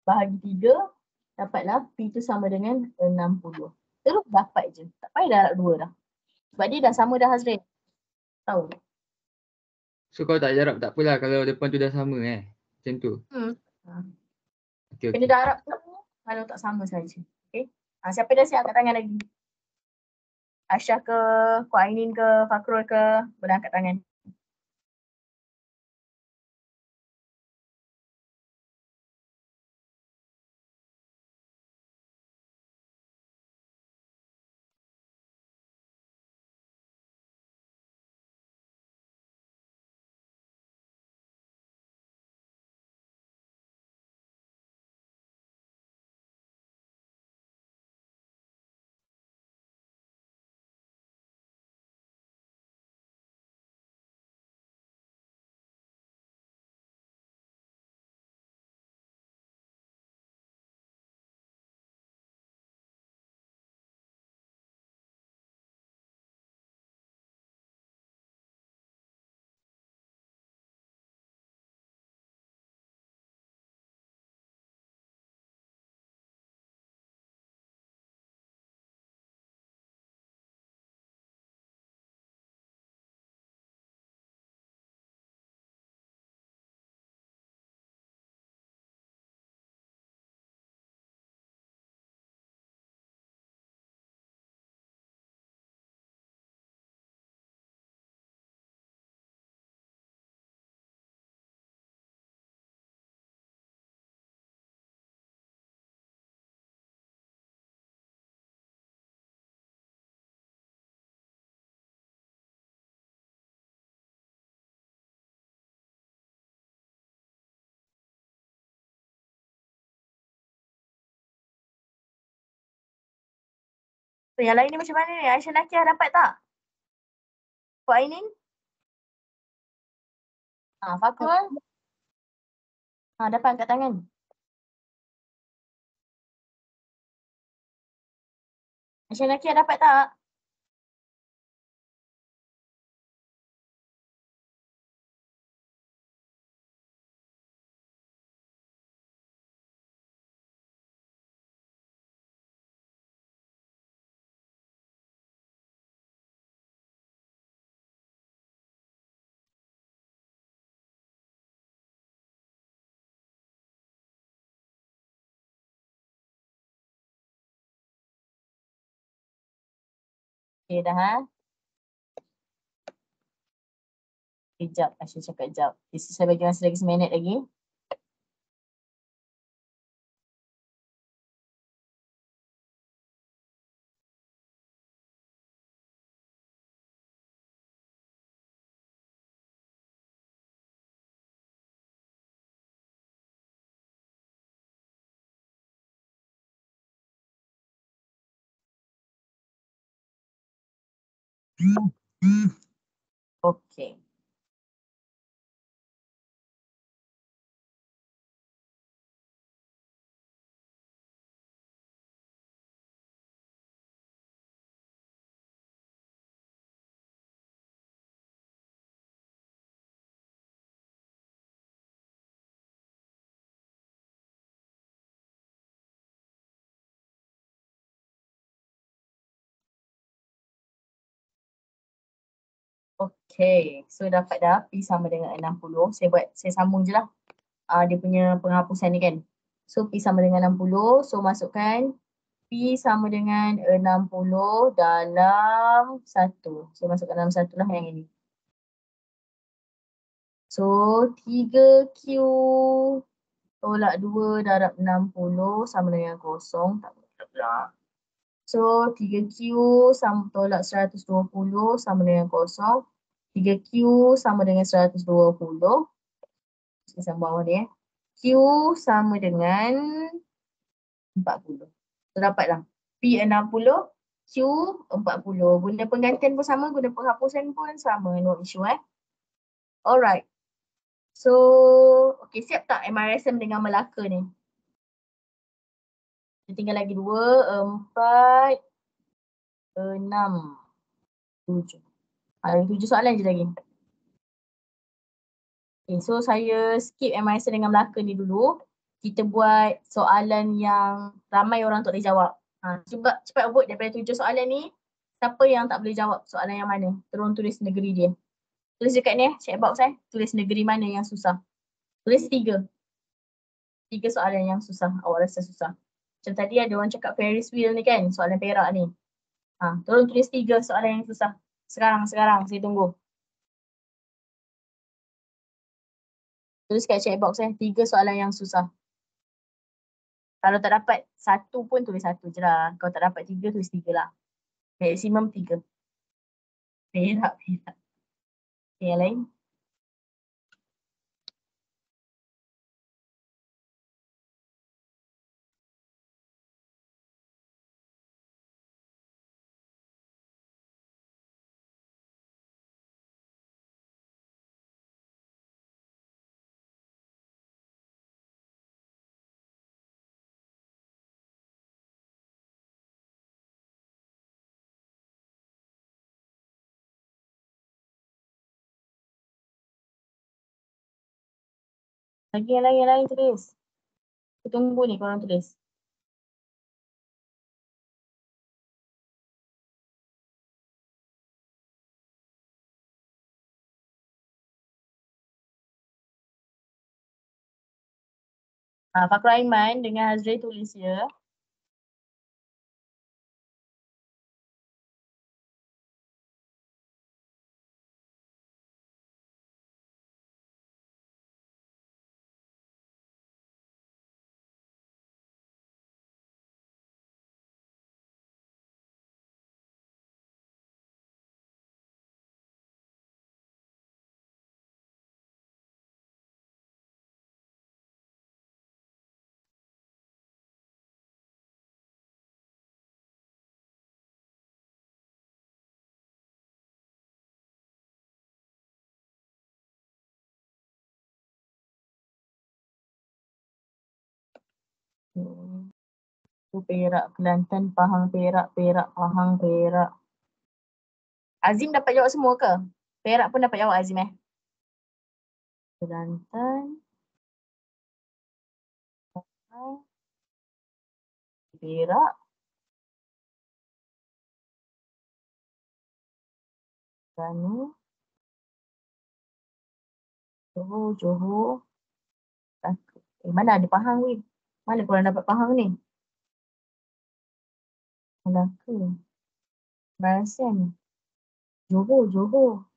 bahagi 3 dapatlah P tu sama dengan 60. Terus dapat je. Tak payah darab 2 dah. Sebab dia dah sama dah Hazrin. Tahu? So kalau tak darab tak apalah kalau depan tu dah sama macam tu. Okay. Kena darab tu kalau tak sama saja. Okay. Siapa dah siap angkat tangan lagi? Aisyah ke, Kak Ainin ke, Fakrul ke, boleh angkat tangan. Yang lain ni macam mana ni? Aisyah Nakiah dapat tak? Kau Ainin? Fakul? Dapat angkat tangan. Aisyah Nakiah dapat tak? Okay dah Kejap, Aisyah cakap kejap. Okay, saya bagi masa lagi 1 minit lagi. Okay. Okay, so dapat dah P sama dengan 60. Saya sambung je lah. Dia punya penghapusan ni kan. So P sama dengan 60. So masukkan P sama dengan 60 dalam 1. Saya masukkan dalam 1 lah yang ini. So 3Q tolak 2 darab 60 sama dengan 0. Tak boleh pula. So 3Q tolak 120 sama dengan 0. 3Q sama dengan 120. Saya sambung bawah ni Q sama dengan 40. So dapatlah P 60, Q 40. Guna penggantian pun sama, guna penghapusan pun sama. No issue Alright. So, okay, siap tak MRSM dengan Melaka ni? Tinggal lagi 2, 4, 6, 7. Ada 7 soalan je lagi. Okay, so saya skip MIS dengan Melaka ni dulu. Kita buat soalan yang ramai orang tak boleh jawab. Cuba cepat vote daripada 7 soalan ni. Siapa yang tak boleh jawab soalan yang mana? Terus tulis negeri dia. Tulis dekat ni chat box Tulis negeri mana yang susah. Tulis 3. 3 soalan yang susah. Awak rasa susah. Macam tadi ada orang cakap Ferris wheel ni kan. Soalan Perak ni. Tolong tulis 3 soalan yang susah. Sekarang saya tunggu. Tulis kat chat box 3 soalan yang susah. Kalau tak dapat 1 pun tulis 1 je lah. Kalau tak dapat 3 tulis 3 lah. Maksimum 3. Perak. Okay, yang lain. Lagi yang lain tulis. Aku tunggu ni korang tulis. Fakrul Aiman dengan Hazri tulis ya. So Perak, Kelantan, Pahang, Perak, Perak, Pahang, Perak. Azim dapat jawab semua ke? Perak pun dapat jawab Azim Kelantan, Pahang, Perak, Terengganu, Johor. Mana ada Pahang weh? Mana korang dapat Pahang ni? Melaka, Merasen, Johor,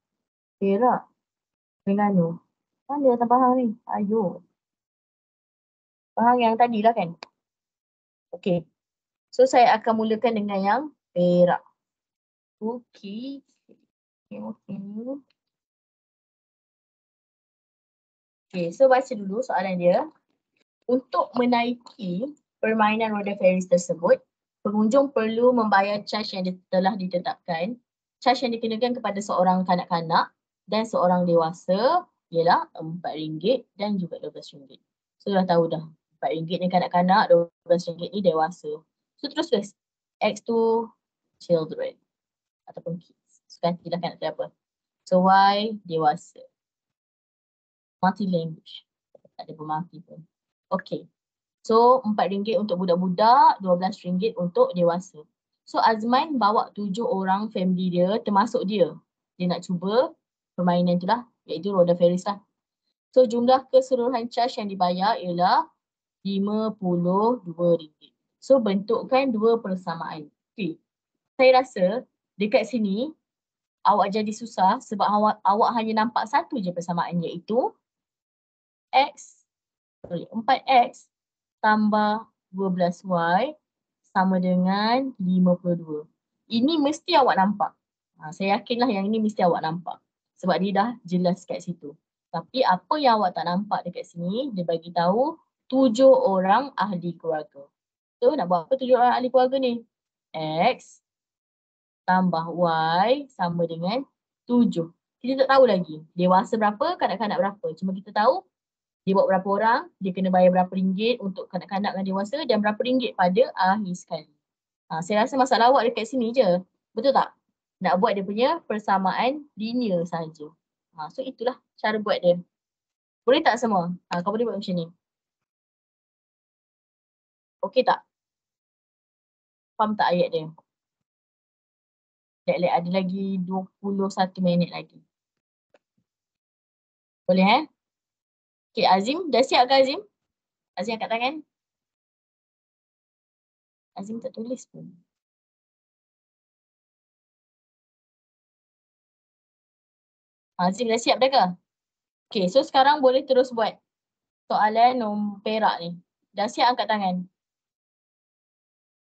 Perak, Terengganu. Mana datang Pahang ni? Ayo. Pahang yang tadi lah kan? Okey. So saya akan mulakan dengan yang Perak. Okey. Okay, so baca dulu soalan dia. Untuk menaiki permainan roda ferris tersebut, pengunjung perlu membayar caj yang telah ditetapkan. Caj yang dikenakan kepada seorang kanak-kanak dan seorang dewasa ialah RM4 dan juga RM12. So dah tahu dah, RM4 ni kanak-kanak, RM12 ni dewasa. So terus X tu children ataupun kids. So gantilah kan nak apa. So Y dewasa. Multi-language. Tak ada bermulti pun. Okay. So RM4 untuk budak-budak, RM12 untuk dewasa. So Azman bawa 7 orang family dia termasuk dia. Dia nak cuba permainan tu lah, iaitu roda ferris lah. So jumlah keseluruhan caj yang dibayar ialah RM52. So bentukkan dua persamaan. Okay. Saya rasa dekat sini awak jadi susah sebab awak hanya nampak satu je persamaan, iaitu 4x tambah 12y sama dengan 52. Ini mesti awak nampak. Saya yakinlah yang ini mesti awak nampak. Sebab dia dah jelas kat situ. Tapi apa yang awak tak nampak dekat sini, dia bagi tahu 7 orang ahli keluarga. So nak buat apa 7 orang ahli keluarga ni? X tambah y sama dengan 7. Kita tak tahu lagi dewasa berapa, kanak-kanak berapa. Cuma kita tahu dia buat berapa orang, dia kena bayar berapa ringgit untuk kanak-kanak dan dewasa dan berapa ringgit pada akhir sekali. Saya rasa masalah awak dekat sini je. Betul tak? Nak buat dia punya persamaan linear saja. So itulah cara buat dia. Boleh tak semua? Kau boleh buat macam ni. Okey tak? Faham tak ayat dia? Lihat ada lagi 21 minit lagi. Boleh Okay, Azim, dah siap ke Azim? Azim angkat tangan. Azim tak tulis pun. Azim dah siap dah ke? Okay, so sekarang boleh terus buat soalan nombor Perak ni. Dah siap angkat tangan.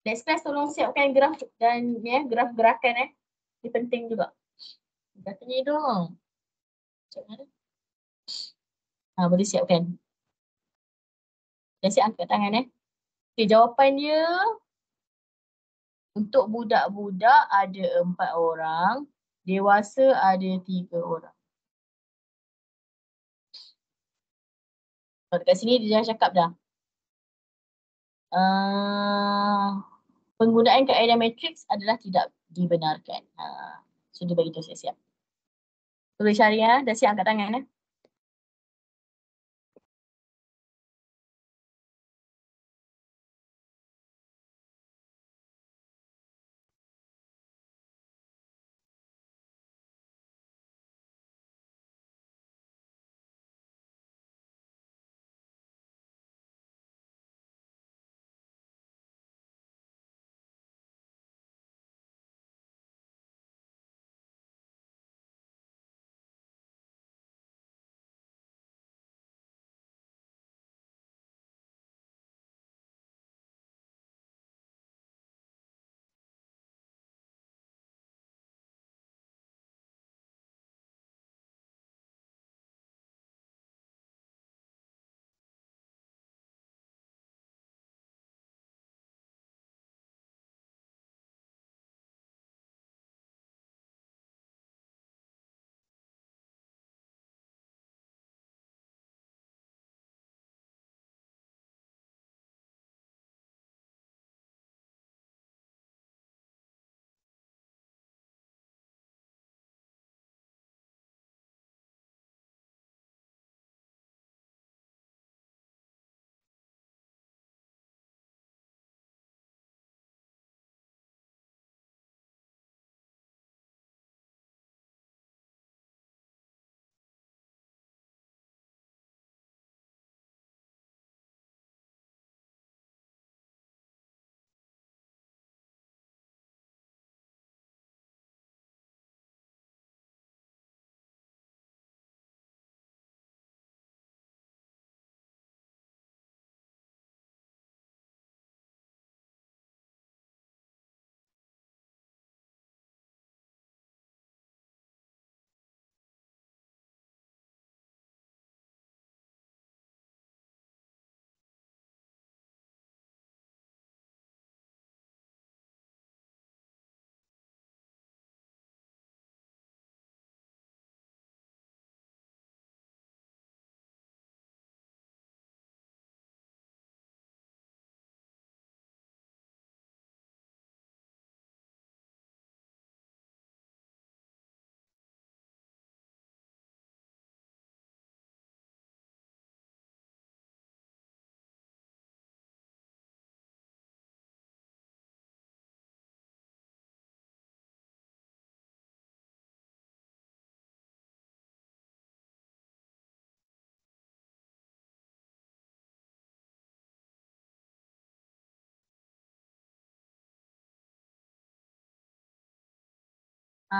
Next class tolong siapkan graf dan graf gerakan Ini penting juga. Katanya dong. Macam mana? Boleh siapkan. Dah siap angkat tangan Okay, jawapan dia untuk budak-budak ada 4 orang, dewasa ada 3 orang. Dekat sini dia dah cakap dah. Penggunaan kaedah matrix adalah tidak dibenarkan. So dia bagi tahu siap-siap. Boleh cari dah siap angkat tangan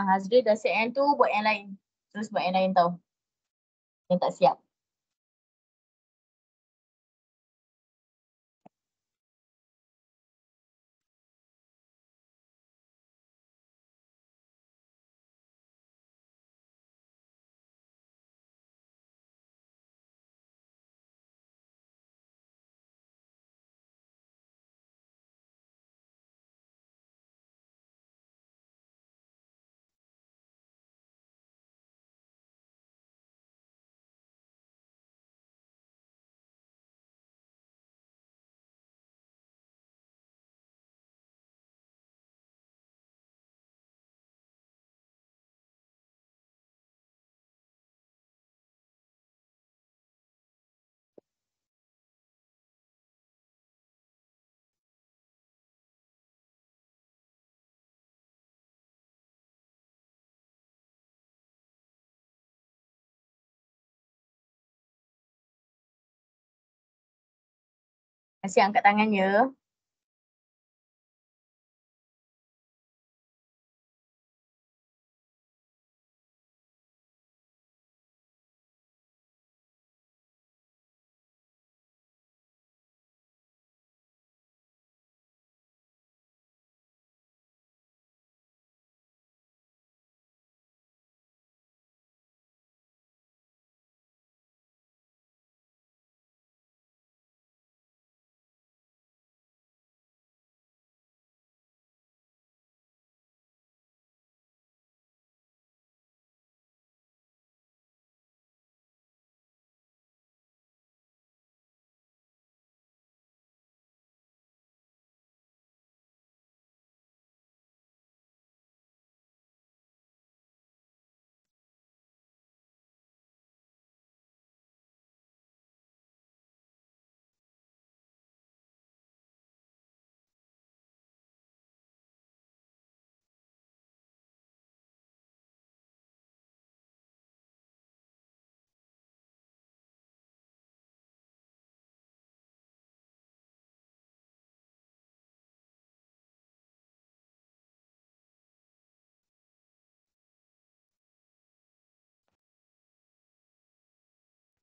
Hazril dah siap yang tu, buat yang lain. Terus buat yang lain tau. Yang tak siap. Masih angkat tangan je.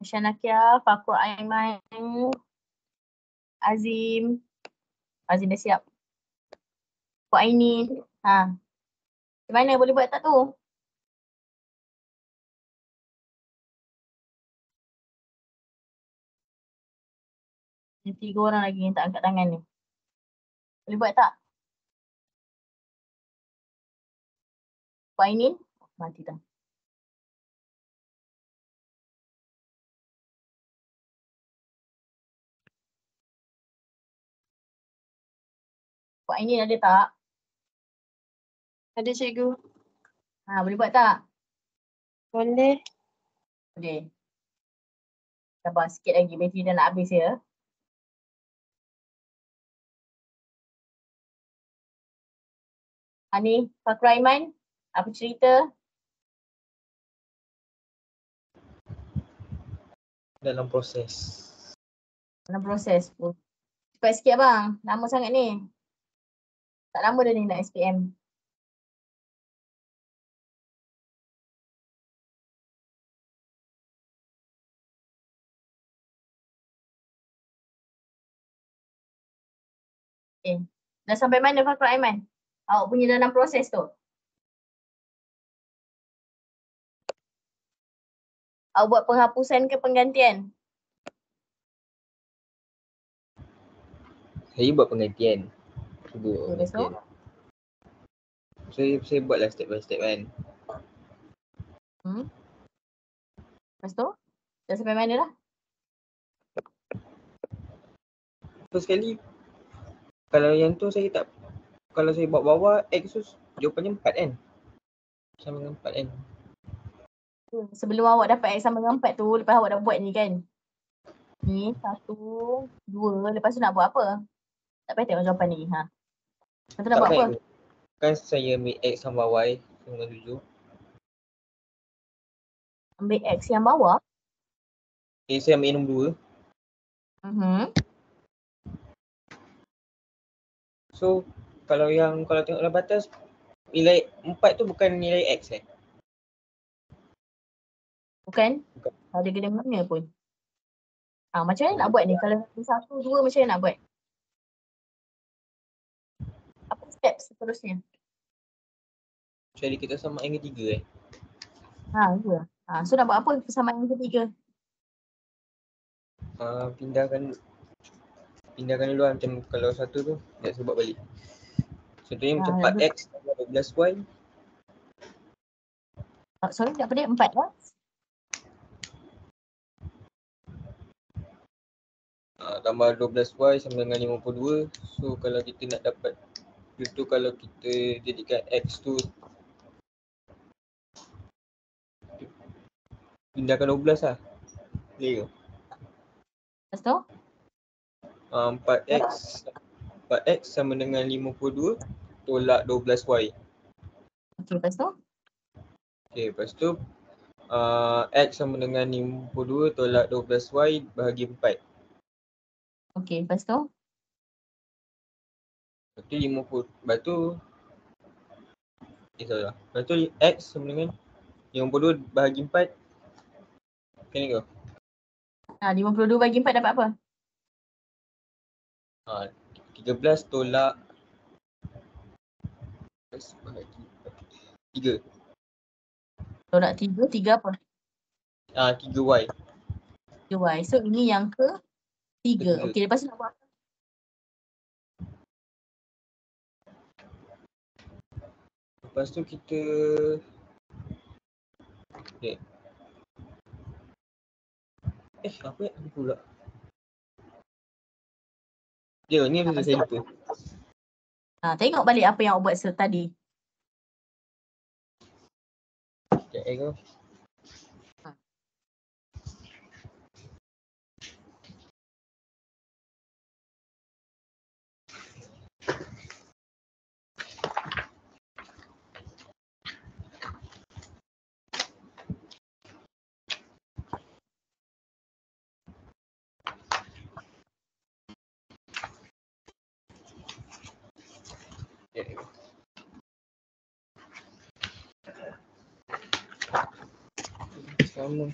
Syanakia, Fakur Aiman, Azim. Azim dah siap. Kok Aini. Macam mana boleh buat tak tu? Ni 3 orang lagi yang tak angkat tangan ni. Boleh buat tak? Kok Aini? Mati dah. Kok Aini ada tak? Ada cikgu. Boleh buat tak? Boleh. Boleh. Sabar sikit lagi, bateri dah nak habis ya. Ni, Fakur Aiman, apa cerita? Dalam proses. Dalam proses. Cepat sikit abang, lama sangat ni. Tak lama dah ni nak SPM. Dah sampai mana Fakur Aiman? Awak punya dalam proses tu. Awak buat penghapusan ke penggantian? Saya buat penggantian. Cuba Okay, besok. penggantian. Saya buatlah step by step kan. Lepas tu? Dah sampai mana dah? First sekali, kalau yang tu saya tak, kalau saya buat bawah, X tu jawapannya 4 kan? Sama dengan 4 kan? Sebelum awak dapat X sama dengan 4 tu, lepas awak dah buat ni kan? Ni, 1, 2, lepas tu nak buat apa? Tak payah tengok jawapan ni. Lepas tu nak buat apa? Kan saya ambil X tambah Y sama dengan 7. Ambil X yang bawah. Saya ambil nombor 2. So, kalau tengok dalam batas, nilai 4 tu bukan nilai X Bukan? Bukan. Ada kena mana pun. Macam mana nak buat ni? Kalau 1, 2 macam mana nak buat? Apa step seterusnya? Jadi kita sama yang ketiga Ya. So nak buat apa persamaan yang ketiga? Pindahkan dulu lah. Macam kalau satu tu nak sebab balik. Contohnya macam 4X tambah 12Y. Sorry, apa dia? 4X? Tambah 12Y sama dengan 52. So kalau kita nak dapat itu, kalau kita jadikan X tu pindahkan 12 lah. Boleh ke? Lepas tu? 4X sama dengan 52 tolak 12Y. Okey, lepas tu? Lepas tu X sama dengan 52 tolak 12Y bahagi 4. Okey, lepas tu? Lepas tu 50, lepas tu salah. Lepas tu X sama dengan 52 bahagi 4. Macam ni ke? 52 bagi 4 dapat apa? 13 tolak 3. Tolak 3, 3 apa? 3Y. 3Y. So ini yang ke 3. Ketiga. Okey, lepas tu nak buat apa? Lepas tu kita apa pula? Ni betul saya lupa. Tengok balik apa yang awak buat tadi. Sekejap kau. Sama.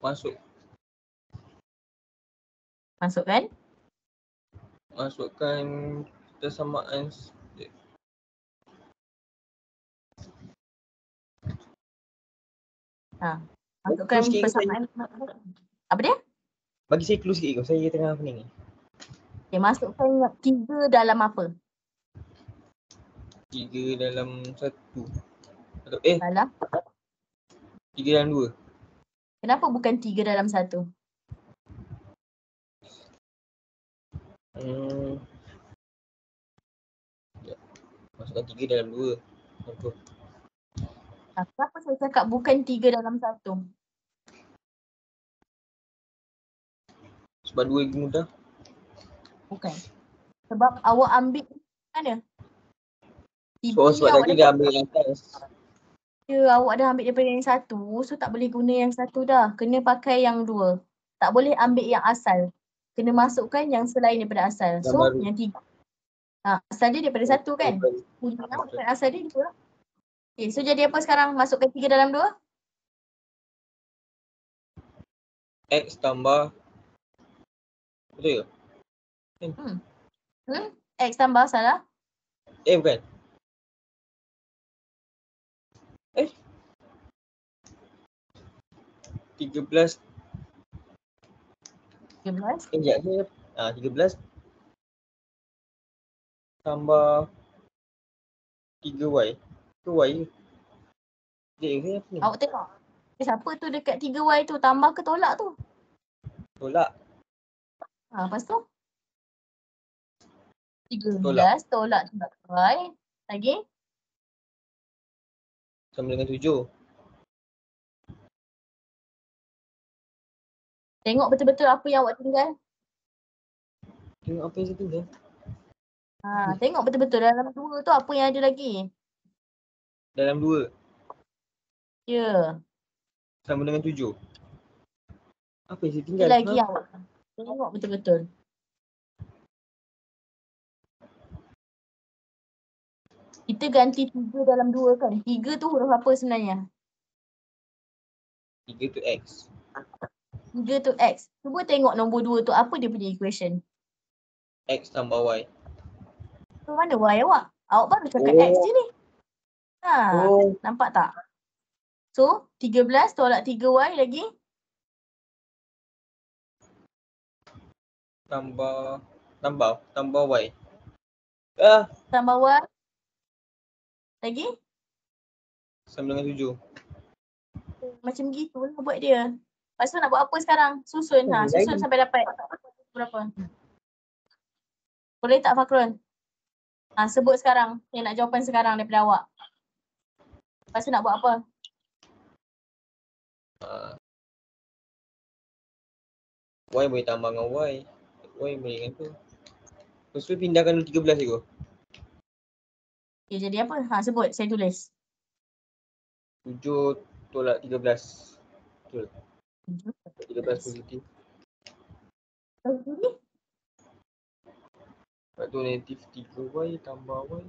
Masukkan. Masukkan persamaan. Masukkan persamaan. Apa dia? Bagi saya clue sikit kau. Saya tengah pening ni. Okay, masukkan 3 dalam apa? 3 dalam 1. Atau Dalam? 3 dalam 2. Kenapa bukan 3 dalam 1? Masukkan 3 dalam 2. Apa? Kenapa saya cakap bukan 3 dalam 1? Sebab 2 lagi mudah. Bukan. Sebab awak ambil mana? Sebab tadi dah ambil yang atas. Awak dah ambil daripada yang 1, so tak boleh guna yang 1 dah. Kena pakai yang 2. Tak boleh ambil yang asal. Kena masukkan yang selain daripada asal. Yang So baru. yang 3. Asal dia daripada 1 kan? Bukan asal dia 2 lah. Okay, so jadi apa sekarang? Masukkan 3 dalam 2? X tambah. Betul ke? X tambah salah? Bukan. 13. 13. Sekejap saya. 13 tambah 3Y. Ke Y ke? Saya apa ni? Awak tengok. Siapa tu dekat 3Y tu? Tambah ke tolak tu? Tolak. Lepas tu? 13 tolak 3Y. Lagi? Sama dengan 7. Tengok betul-betul apa yang awak tinggal. Tengok apa yang saya tinggal. Tengok betul-betul dalam 2 tu apa yang ada lagi. Dalam 2 Ya. sama dengan 7. Apa yang saya Ada tinggal? lagi awak. Tengok betul-betul. Kita ganti 3 dalam 2 kan. 3 tu huruf apa sebenarnya? 3 tu X. 3 tu X. Cuba tengok nombor 2 tu apa dia punya equation. X tambah Y. Tu mana Y awak? Awak baru cakap X je ni. Nampak tak? So 13 tolak 3Y lagi. Tambah Y. Tambah Y. Lagi. Sama dengan 7. Macam gitu lah buat dia. Lepas tu nak buat apa sekarang? Susun. Susun sampai dapat berapa? Boleh tak Fakrul? Sebut sekarang. Saya nak jawapan sekarang daripada awak. Lepas tu nak buat apa? Y boleh tambah dengan Y. Y boleh dengan tu. Lepas tu pindahkan 13 je. Okay, jadi apa? Sebut. Saya tulis. 7 tolak 13. Betul. 13 positif. Jadi? Lepas tu negatif 3Y tambah Y.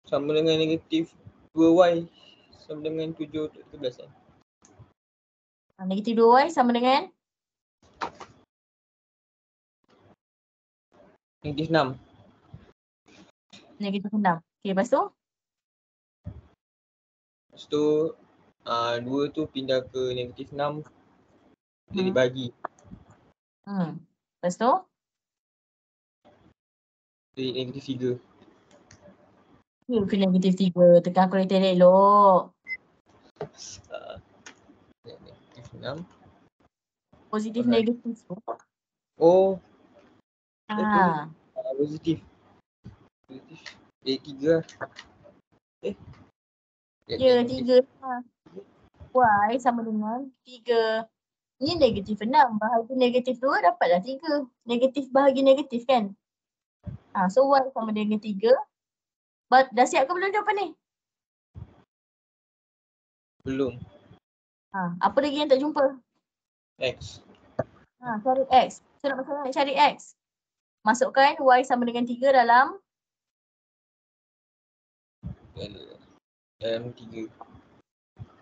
Sama dengan negatif 2Y sama dengan 7 untuk 13 kan? Negatif 2Y sama dengan? Negatif 6. Negatif 6. Okay, lepas tu? Lepas tu 2 tu pindah ke negatif 6. Jadi bagi. Lepas tu? Jadi negatif 3. Ya, ke negatif 3. Tekan kalkulator elok. Negatif 6. Positif negatif. Oh. Ah. Positif. Positif. 3 lah. Ya, 3. Y sama dengan 3. Ini negatif 6. Bahagi negatif 2 dapatlah 3. Negatif bahagi negatif kan? So Y sama dengan 3. Dah siap ke belum jawapan ni? Belum. Apa lagi yang tak jumpa? X. Cari X. So nak macam mana nak cari X? Masukkan Y sama dengan 3 dalam? Dalam 3.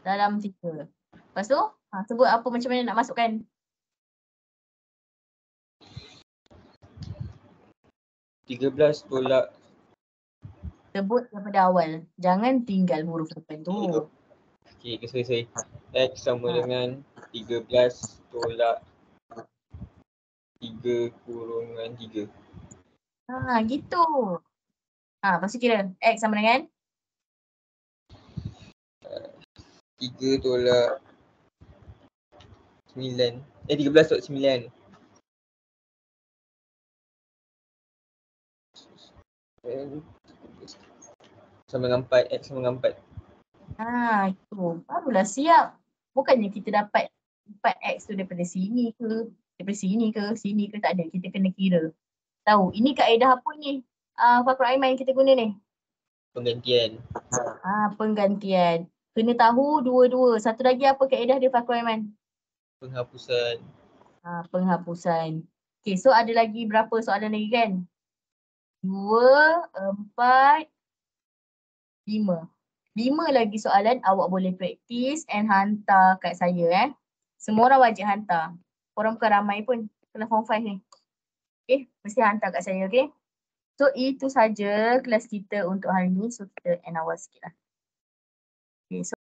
Dalam 3. Lepas tu, sebut apa macam mana nak masukkan? $13 tolak. Sebut daripada awal. Jangan tinggal huruf depan tu. Okay, sorry. X sama dengan 13 tolak 3 kurungan 3. Gitu. Lepas tu kira X sama dengan? 3 tolak 9. 13 tolak 9. Sama dengan 4. X sama dengan 4. Itu. Barulah siap. Bukannya kita dapat 4X tu daripada sini ke, sini ke, tak ada. Kita kena kira. Tahu, ini kaedah apa ni? Fakrul Aiman yang kita guna ni? Penggantian. Penggantian. Kena tahu dua-dua. Satu lagi apa kaedah dia Fakrul Aiman? Penghapusan. Penghapusan. Okay, so ada lagi berapa soalan lagi kan? 2, 4, 5. 5 lagi soalan awak boleh praktis and hantar kat saya Semua orang wajib hantar. Korang bukan ramai pun kena form 5 ni. Okay, mesti hantar kat saya, okay? So itu saja kelas kita untuk hari ni. So kita end awal sikit lah. Okay, so